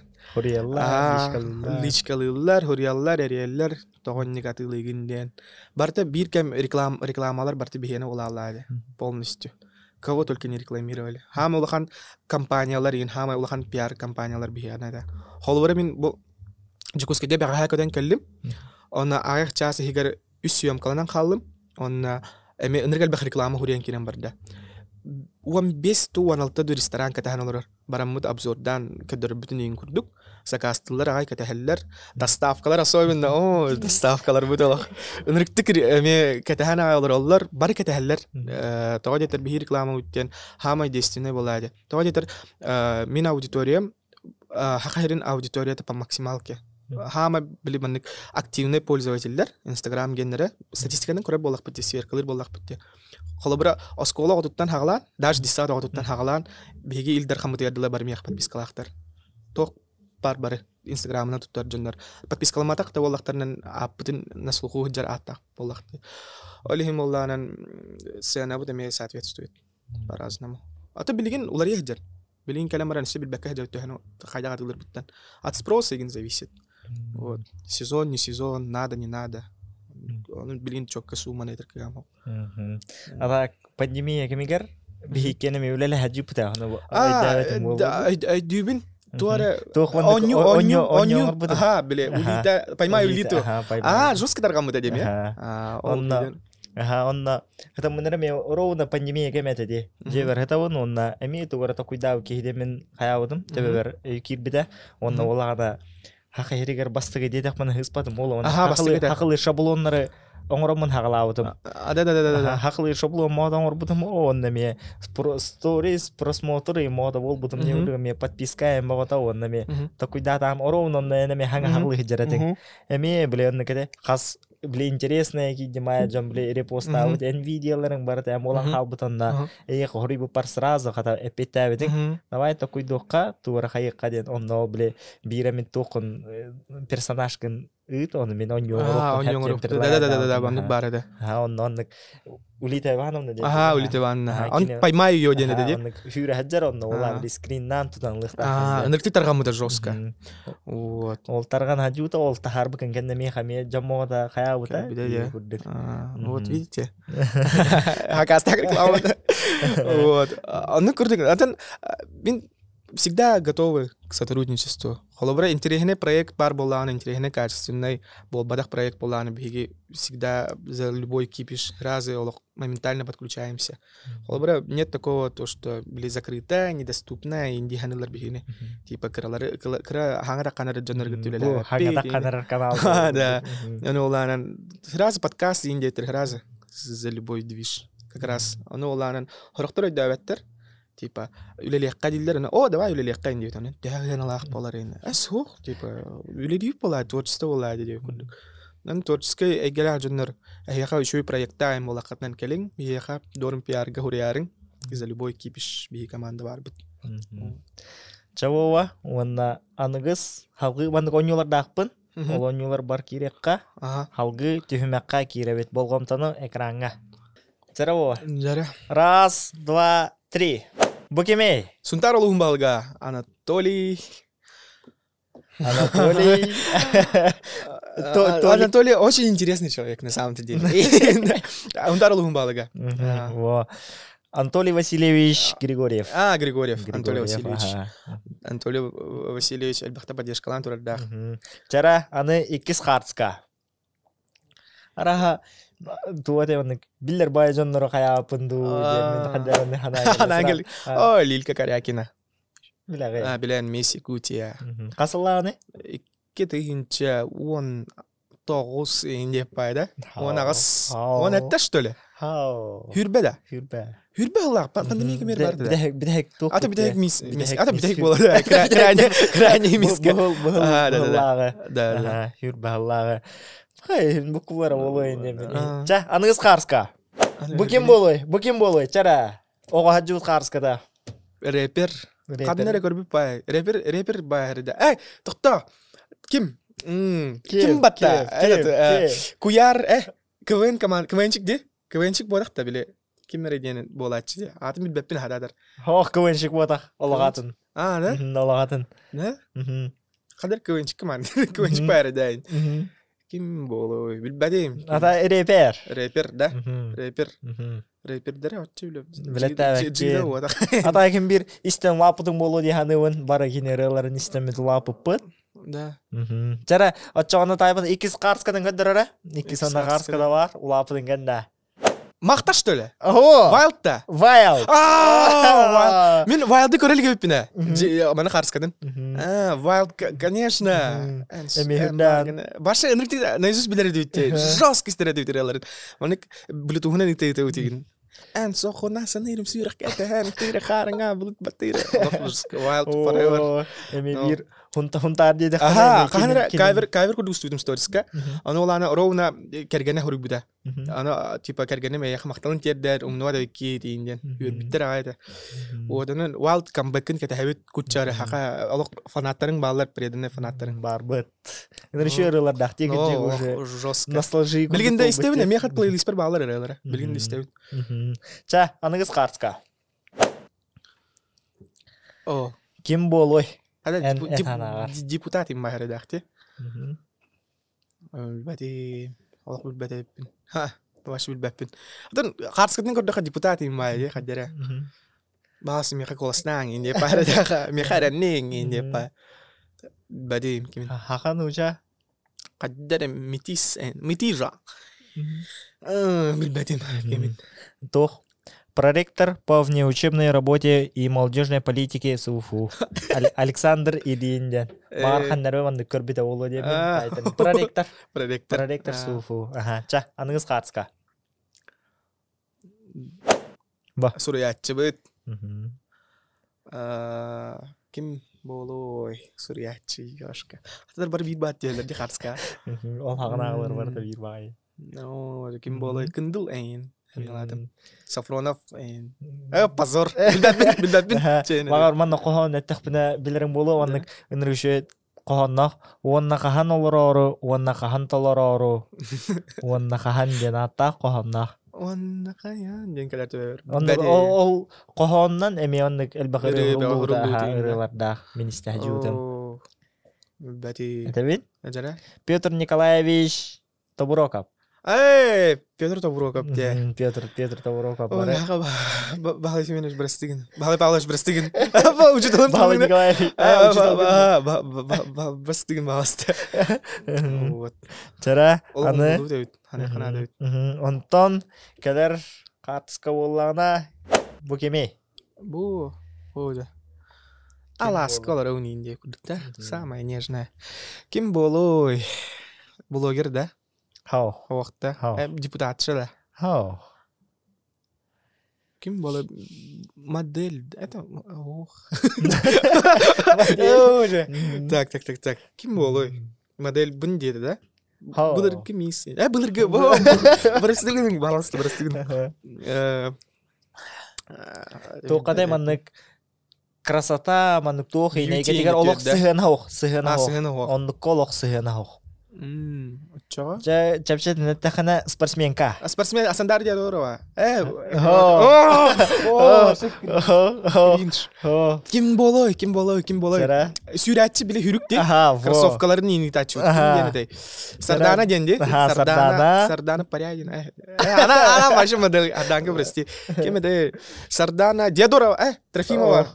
Личкалылар, хурияллар, эрияллар, тоғонник атылығынден. Барта бір кәм рекламалар барта бейені олалады. Полностью. Кого только не рекламировали. Хама улахан компаниялар, хама улахан пиар компаниялар бейені да. Холвары мен бұл жүкускеде бәғаға көден кәлім. Оны ағақ часы хигар үс сүйемкаланан қалым. Оны әме үніргәл бәқ реклама хуриян керен барда. 15-16 ресторан катахан олар. Бараммут обзордан кадыр бүтін ең күрдік. Закастылар ағай катахаллар. Доставкалар особенно. Доставкалар бұд олақ. Үніріктік катахан ағай олар. Бары катахаллар. Тоға детер бейі реклама өттен. Хамай дестіне болады. Тоға детер мен аудиториям. Хақайрын аудиторията по максималке. Хама били маннык активный пользовательдер Instagram генері статистикадан көріп болақ бітті, сверкалыр болақ бітті. Қолыбыра оскола отуттан хағалан, даже дистат отуттан хағалан, беге илдер қамыты ерділі бармияқ подпискалақтар. Тоқ бар-бары Instagram'ына тұттар жондар. Подпискаламатақ та болақтарынан аппытын наслуху хыджар аттақ болақты. Олихим олланан сena бұд әме соответствует по-разному. Аты білген олар ехджар. Білген кәлемаран үсі білбәкке хыджар өттіғану қайда қатылыр бұттан. От спроса еген зависит. Вот. Сезон, не сезон, надо, не надо. Он, блин, чокка сума на это кагамал. Ада пандемия кемигер бихикене мевлеле хаджи пута. Да, дюбин. Туара оню. Ага, бле, улита, поймаю улиту. Жестко торгам это деме. Онна хата мунара ме роуна пандемия кемете ди. Жевер хата онна эми тугара такуйдау кихидемен хаявдым. Тебер кирбиде. Онна олагада хақайригер бастыгы дедек мана хыспатым ол оны хақылы шаблоннары оңырамын хағалауытым. Хақылы шаблон мода оңырбытым онна ме сторис просмотры мода бол бутым не улы ме подпискаем бағата онна ме такуйда там оровын онна эне ме хаңа хақылы хиджаратың. Эме біле онна кеде қас біле интересная кейде мая жан біле репостауыт NVIDIA-ларың барыты әм олан қалбытында эйқ хоры бұпар сразу қата эппетті әбетің. Давай такуйдуққа туара қайыққа ден онна ол біле бейрамет тоқын персонажкын ыт оны мен оңёңрупты. Да, баннык бар еді. Оннық Улита Ивановна деп. Улита Ивановна. Он поймаю ее ден еді деп. Фюре хаджар онна олар біле скриннан тұтан лықтақ. Нырты тарғамы да жестко. Вот. Ол тарған хаджута, ол тахарбы кәнкенде мейхаме жаммоғада қаяуыта. Вот, видите? Хакастак рекламада. Вот. Оны көрдік. Мен всегда готовы к сотрудничеству. Холобра интересный проект бар болан, интересный качественный болбадах проект болан, беги всегда за любой кипиш разы моментально подключаемся. Холобра нет такого то, что были закрыто, недоступно, инди ханылар бегины. Типа кра хангара канара джонер гатулела. Хангара канара канал. Да. Оно ланан разы подкаст инди разы за любой движ. Как раз оно ланан хорохтор даваттер. Типа үлелеққа дейділер, давай үлелеққа ен дейді. Дәғен алақ болар ені. Соқ, типа, үлелейіп болады, творчество болады деп күндік. Творческий әйгелі жондар, әйеқа үшөй проекта айым олақатынан келің, әйеқа дорым пиарга хуриярың, за любой кипиш бей команда бар бұд. Чавова, онна анығыз, халқы бандық ойнелар дақпын, Олонюлар бар кирекка. Ага. Халгы түхүмәккә киребет болгомтаны экранга. Цераво. Жара. Раз, два, три. Букемей. Сунтар олуғын балға. Анатолий. Анатолий. Анатолий очень интересный человек, на самом-то деле. Сунтар олуғын балға. Анатолий Васильевич Григорьев. Григорьев. Анатолий Васильевич. Анатолий Васильевич әлбәқті поддержкалан тұрардақ. Чара, аны иккис хартска. Араха, туате ваннык, биллер бая жоннору қая апынду. Ханангел. Лилька Корякина. Билағай. Билен Месси Кутия. Қасылла аны? Кетігінші 19 инде пайда. Он ағыз. Он әтті, что ли? Хүрбе да. Хүрбе аллах, пандемия кемер барды да. Бидек туқ. Ата бидек Месси. Ата бидек болады. Крайне Месси. Да. Хүрбе аллағы. Хай, бұқылар олой инде. Ча, аныңыз қарска. Бұкем болой, чара. Оға хаджуыз қарскада. Рэпер. Қадынары көрбіп бай. Рэпер бай әрді. Әй, тұқта. Ким? Ким батта? Куяр, КВН команд. КВНчик де? КВНчик бодақ та біле. Ким әрдені болатшы де. Атын білбәппен хададар. Хоқ, КВНчик бодақ. Олағатын. Да? Олағатын. Да? Қадар КВНчик команд. КВНчик бай әрді. Ким болой? Білбәдейм. Ата рэпер. Рэпер, да? Рэпер. Рэпердер атчы біліп. Білетті Ата кім бір істен лапыдың болу дейхануын бары генераларын істемеді лапып бұд. Да. Жара, отчағаны тайбын, икіз қарскадан көндір ара? Икіз онда қарскада бар, лапыдың көнді. Мақта, что ли? Вайлд да? Вайлд. Мен Вайлды көрелі кеппіне. Мана қарскадан. Вайлд, конечно. Башы энергті наизусть білер өтті. Жорстко істер өтті аларын. Оны білетуғынан өтті өтеген. Соқуна санайрым сүйрек әтәһән тире қарыңа бұлыт баттыйры. Wild forever. Бір хунтар дейді. Қаныра кайвер күрді ұстыдым сториска. Аны ол ана ровна кәргені хүрік бұда. Ана типа кәргені мәйеқі мақталын тердер, ұмнуа да өкке дейінден. Биттер ағайды. Оданын Wild камбэкін кәті әбет күтчары. Хақа олық фанаттарын балалар предіне фанаттарын. Бар бұд. Еще ұрылар дақтек жостко. Ностальжи. Білгенде істеуіне, мен қат плейлиспер балалар ұрылары. Білгенде істеуін. Ча, аныңыз қарска. Кім болой? Депутатым мағыры дақты. Білбәді, олық білбәді өппін. Башы білбәппін. Атын қарскатын көрдіға депутатым мағыры қаддері. Бағасы меқа қоласынан енде пары дағы, меқа рәннен енде па. Білбәдейім кемін. Хақан ұжа? Қаддері метижа. Білбәдейім кемін. Тоқ. Проректор по внеучебной работе и молодежной политике СУФУ. Александр Ильинден. Барханнары ванды көрбіде олу деп. Проректор. Проректор СУФУ. Ча, аныңыз қатыска. Суриятчы бұд. Кім болой? Суриятчы yoshka. Атадар бар бейт бат дейлерді қатыска. Ол хағын ағылар бар да бейт бай. Кім болой? Күнділ әйін. Сафронов. Позор. Білдәппін. Бағар манна қоған әттіқ біні білерің болу, онның үніргіші қоғаннақ, онна қахан олар ару, онна қахан талар ару, онна қахан ден атта қоғаннақ. Онна қаян ден кәлер төбер. Ол қоғаннан әме онның әлбақыр ұрыларда министі әжеудім. Әтәбін? Петр Николаевич Табуроков. Петр Тавроков де. Петр Тавроков. Бағалай Семенович Брастыгин. Бағалай Павлович Брастыгин. Бағалай Николаевич. Брастыгин бағасты. Чара, аны. Онтон, кәдер қатысқа болағына бұкемей. Бұ, да. Аласка олар өңінде күдікті. Самая нежная. Кім болой? Блогер, да? Хау. Оғықта. Депутатшы да. Хау. Кім болой? Модель. Это... Так. Кім болой? Модель бұн деді, да? Бұлыр кім есі? Бұлырғы. Бірістігінің баланысты бірістігінің. Тоқадай маннық красота, маннық тоқ, енейге дегер олық сығына оқ. Оннық олық сығына оқ. Чого? Жа чапчет неттахана спортсменка. Спортсмен Асандар деді орова. Кринж. Ким болой. Жара. Сүрәтчі біле хүрік де. Ага, во. Кроссовкаларын ені тачу. Сардана денде. Сардана Порядин. Она ваша модель. Аданка, прости. Кем это? Сардана Дедорова. Трофимова.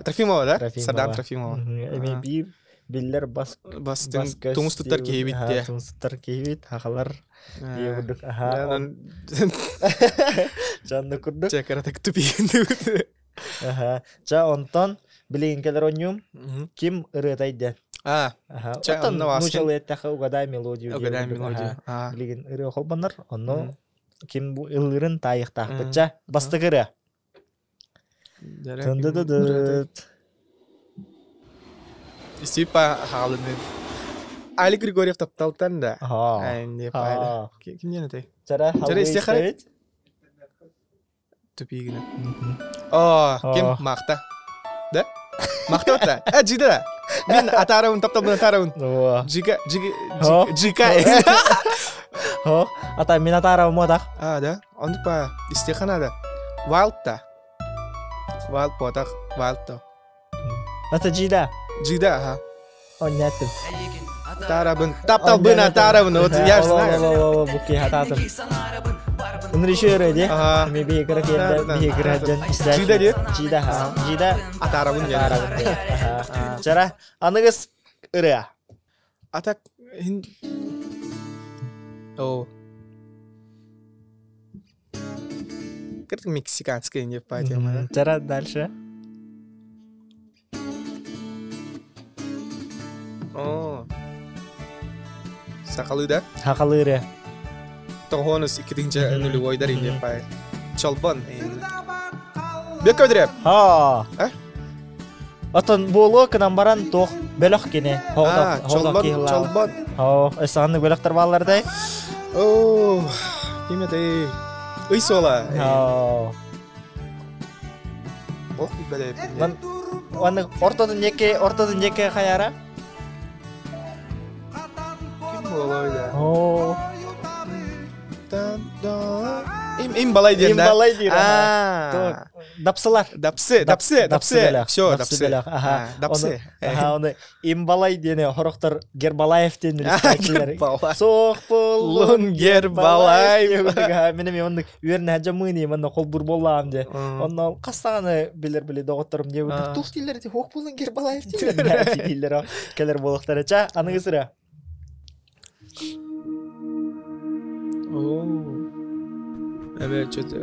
Трофимова, да? Сардана Трофимова. Эми бир биллер Бастың туңыстықтар кейбет де. Туңыстықтар кейбет, хақалар. Ебудық, аха. Жанны күрдік. Чакаратак тупиенді. Жа онтон білеген келер оньюм, ким ырытайды. Оттон нучал еттақы угадай мелодию. Угадай мелодию. Білеген ыры қолбанар, онно ким бұл ылырын тайықтақ. Жа бастығыры. Тындыдыдыд. Степа халыны. Али Григорьев тапталтан да. Не пайда. Ким не натай? Жара истехара. Тупигина. Ким мақта. Да? Мақта отта. Жида. Мен атарауын тапталбын атарауын. Жика. Ата мен атарауын модақ. Да. Онды па истехана да. Вайлдта. Вайлд потақ. Вайлдта. Ата жида. Жида, Оннятым. Тарабын. Тапталбын атарауын. Я знаю. Букки хататым. Унришөре де. Ми бейгір келді. Бейгір хаджан. Жида де? Жида. Атарауын де. Жара. Анығыз ұры. Атак. Как мексиканская не пойдем. Жара дальше. Сақалы да? Сақалы ұры. Тоғоныз икідіңше нулевойдар не пай. Чалбан. Бек өдіреп? Отын болу кінан баран тоқ бөліқ кені. Чалбан. Өсіғанның бөліқтар балардай? Кемеді. Үй сола. Оның ортадың неке қаяра? Им балай дейін да? Им балай дейін. Дапсылар. Дапсы. Все, дапсы. Дапсы. Оны им балай дейіне хорықтар Гербалаев дейін респектілер. Соқ болуын Гербалаев. Менің оның үйерін әжамыны емін қол бұр болам де. Оның қастағаны білер-біле доғыттарым де өтіп. Тұқ дейлер де оқ болуын Гербалаев дейін. Келер болықтары. Ча, аныңызыра. Evet, что-то.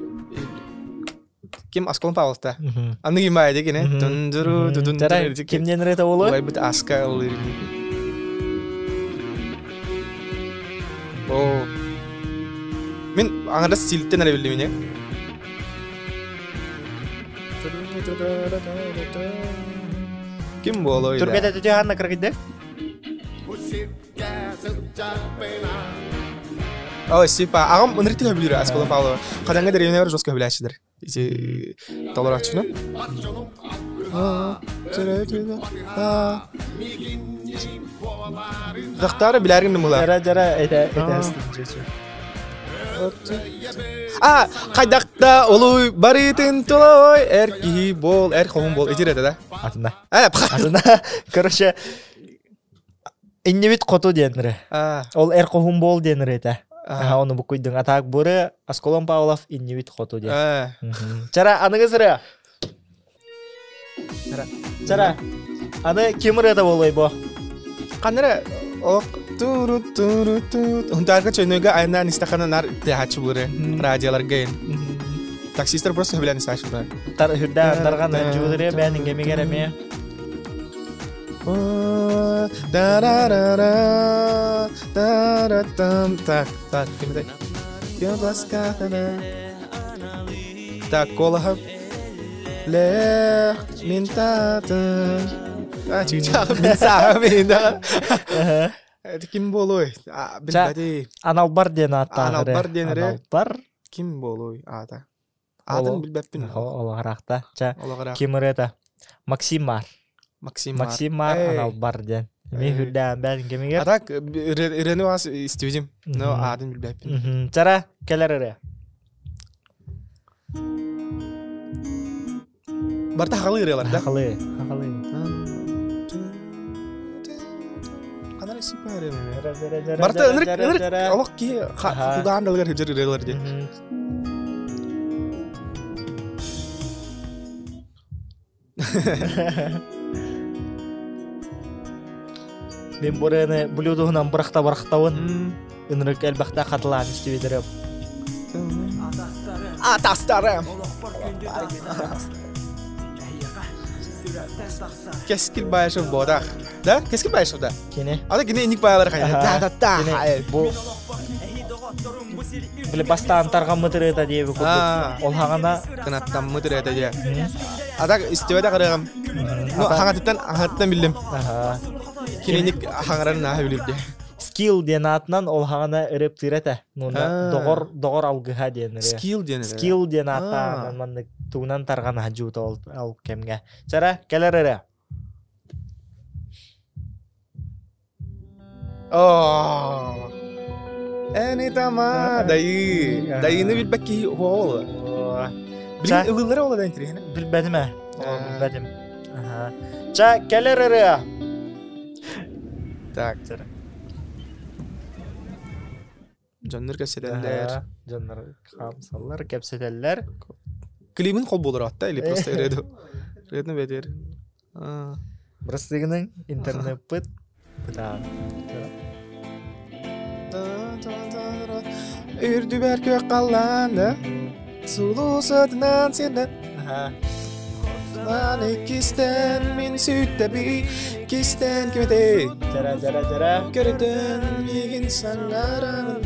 Ким Асколон Павловта. Анны гимай деги не? Тундуру. Кимнен рета олу? Олай бит аска олыр. Мен аңарда стилттен әрі білді мене. Ким болу ойда? Түргеде түте ғанна кіргейді? Степа, ағам ұныртын өбілері Асколон Павлова. Қадаңға дәревіне бәрі жосқа өбіләшідір. Толар атшыны. Дақтары біләріңді мұлар. Жара, әйті әстің. Қайдақта олуй баритын толой. Әркі бол, әр қоғын бол. Етер еді да? Атында. Короче, инневит қоту денірі. Ол әр қоғын бол денірі еті. Оны бұқойдың атақ бұры Асколон Павлов инневит қоту ден. Жара, аныңызыры? Жара, аны кемір еді болой бұ? Қаныры? Huntarga чойнойга айнан истахананар тяхачы бұры радиоларға ең. Таксистер просто хөбілен истахачы бұры. Хүрді аңдарған жүгілері бәнің кемегер әме. Так, кемедай. Так, колахап. Лех, минтатын. Чичағы мен сағымен да. Это ким болой? Білбәді. Аналбар дені аттағыры. Аналбар денірі. Аналбар. Ким болой ата? Атын білбәппін. Олағырақта. Кемір еді. Максимар. Аналбар ден. Эми хүрдән бән кемигер. Атак ирене вас истебим. Но адын билбеппин. Чара келерere. Барта хакылы ирелар да. Хакылы. Канар сипаре мен. Барта ынырык алак ки хуган далгар хежер ирелар де. Мен бураны Bluetooth-нан барахтабын. Ынырык элбахта катылан истебедереп. Атастарым. Кескил байшов бодах. Да? Кескил байшов да. Кене. Ада кене иник байлар кайда. Да. Бу биле бастан тарган мытырыта диеп көп. Ол хагана канаттан мытырыта диеп. Ада истебеде карагам. Ну хагаттан билдим. Кене иник хаңаран на билди. Skill ден атынан ол хагана эреп тирете. Нунда догор алгыга ден. Skill ден атынан мандык тугунан тарган хажута ал кемге. Чара келерере. Эни тама дайны билбекки хол. Билин ылылары ола дайнтирехне. Билбедиме? Билбедим. Ча келерере. Так. Жаннар кепсетеллер. Жаннар хамсаллар кепсетеллер. Климин кол болор атта или просто реду. Редно бедер. Брастыгының интернет пыт. Үрдү беркө калланда. Сулуу сатынан сенден. Маны кистен мин сүттө би кистен кемете. Жара. Көрдөн мигин саңарамын.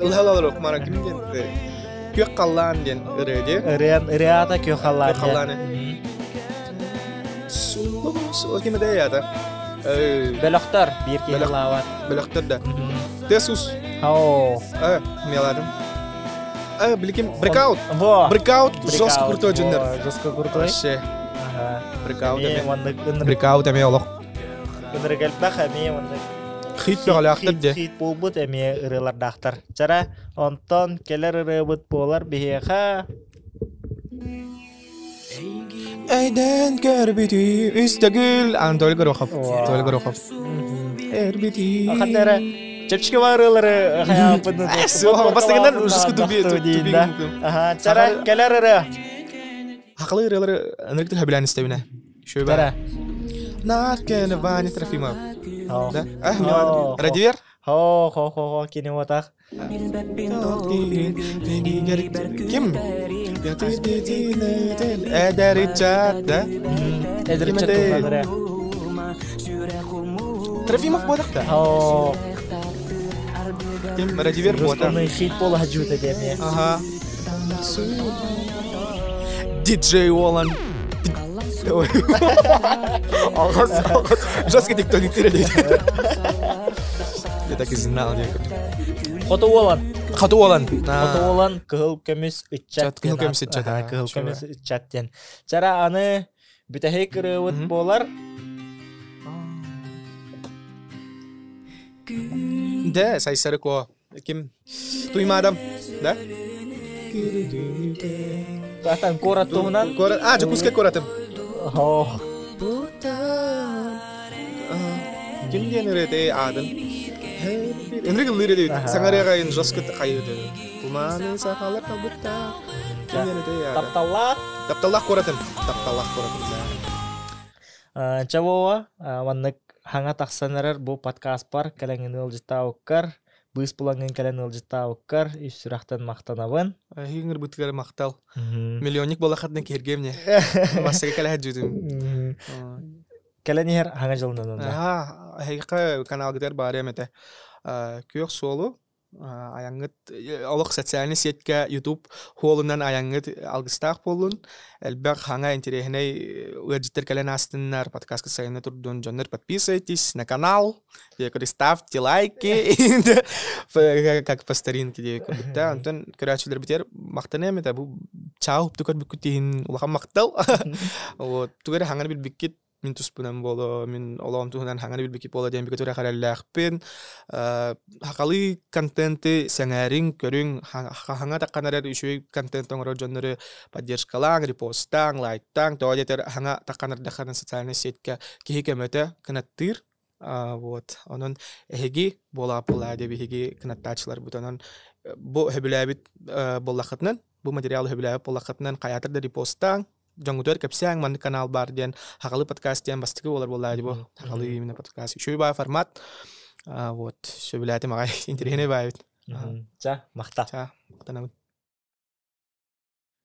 Илхалалар окмара кимден көк каллан ден ыреде. Ыреата көк каллан. Сулуу кемете ята. Белоктор бир келават. Белоктор да. Тесус. Меладым. Биликим брекаут. Брекаут жестко крутой дженнер. Жестко крутой. Вообще. Брекаут эме олох. Ынырыгелбах эме мындык. Хит бегалактыр де. Хит болбут эме ырылар дактар. Жара онтон келер ырыбыт болар бихеха. Эйден көрбүтү үстөгүл Анатолий Горохов. Эрбити. Ахатера чепчики барылары хаяпыны. Бастыгынан жестко дуби. Чара келер ыры. Хакылы ырылары ынырыктыр хабилан истебине. Шөбара. Наркен Ваня Трофимов. Да? Радивер? Хо, кини ватах. Ким? Эдеричат, да? Эдеричат. Трофимов бодах да? Ким? Радивер бодах. Жесконы хит пола хаджута деме. Ага. Диджей Олан. Алгас. Жестко тиктоник тиреді. Я так и знал. Хото Олан. Кыгыл көміс үтчат. Кыгыл көміс үтчат ден. Жара аны бүтәхей кырывыт болар. Да, сайсары ко. Ким? Туймадам. Да? Тахтан корат туғынан. Жакуске коратым. Ким ден үреді адын? Энриг лиреди саңарыга ин жоскыт кайыды. Туманы сакалар калбытта. Ким ден үреді адын? Тапталлах коратым. Чавоа, ваннык хаңа тақсанарар бұл подкаст бар. Кәләңін ылжыта оққар. Бұйыс бұлаңын кәлән ылжыта оққар. Үсірақтан мақтанабын. Хиңір бұтығары мақтал. Миллионник болақатны кергемне. Масыға кәлі әджудым. Кәлән ехер хаңа жылынан онда? Хейқа канал гітер бар әметі. Күйек солу. Аяңыт олық социальный сетке YouTube холынан аяңыт алгыстақ болын. Әлбәқ хаңа интересней уәджеттер кәлән астыннар подкастқа сайына тұрдың жондар подписывайтесь на канал. Ставьте лайки. Как по старинке. Антон, короче, бітер мақтан әметі. Бұл чау бұты көр бүккітейін ұлақан мақтал. Түгері хаңар бір бүккет min tuspunan bolo min olom tuhunan hangana bilbiki bolo diyen biki tura karallakpin hakalı kontenti sengerin körün hanga takanararüşüy kontent ongro jonları поддержкалаң репосттаң лайктаң тоодетер хanga таканар дахана социальный сетька кихикемете кынаттыр вот онон эһиги болапыла деп эһиги кынаттаачылар бут онон бу хөбүләбит боллахытнан бу материал хөбүләбит боллахытнан каятыр да репосттаң жоңгутөр кепсәң ман канал бар диен хакалы подкаст диен бастыгы болар болла деп хакалы именно подкаст шуй ба формат вот шөбүләте мага интересный байбит Ча, мақта. Ча, мактанабыт.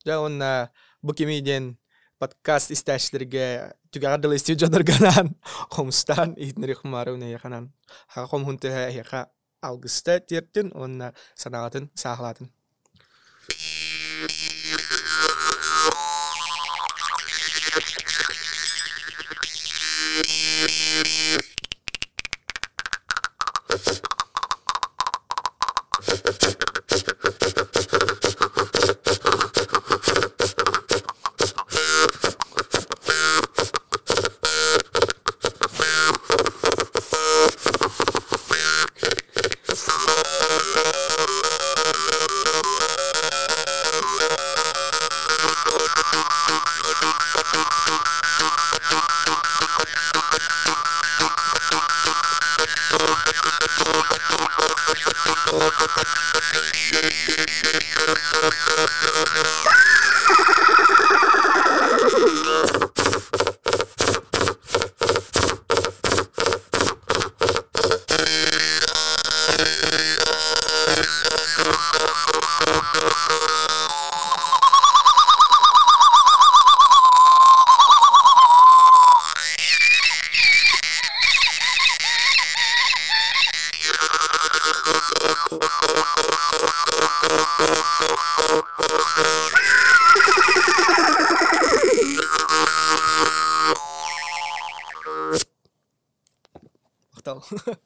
Ja on bu kimiden podcast istaşlarga tugardal istijadırganan homstan itneri xumaru ne yakanan ha xom hunte ha algısta tertin on sanatın sahlatın. Maqtal.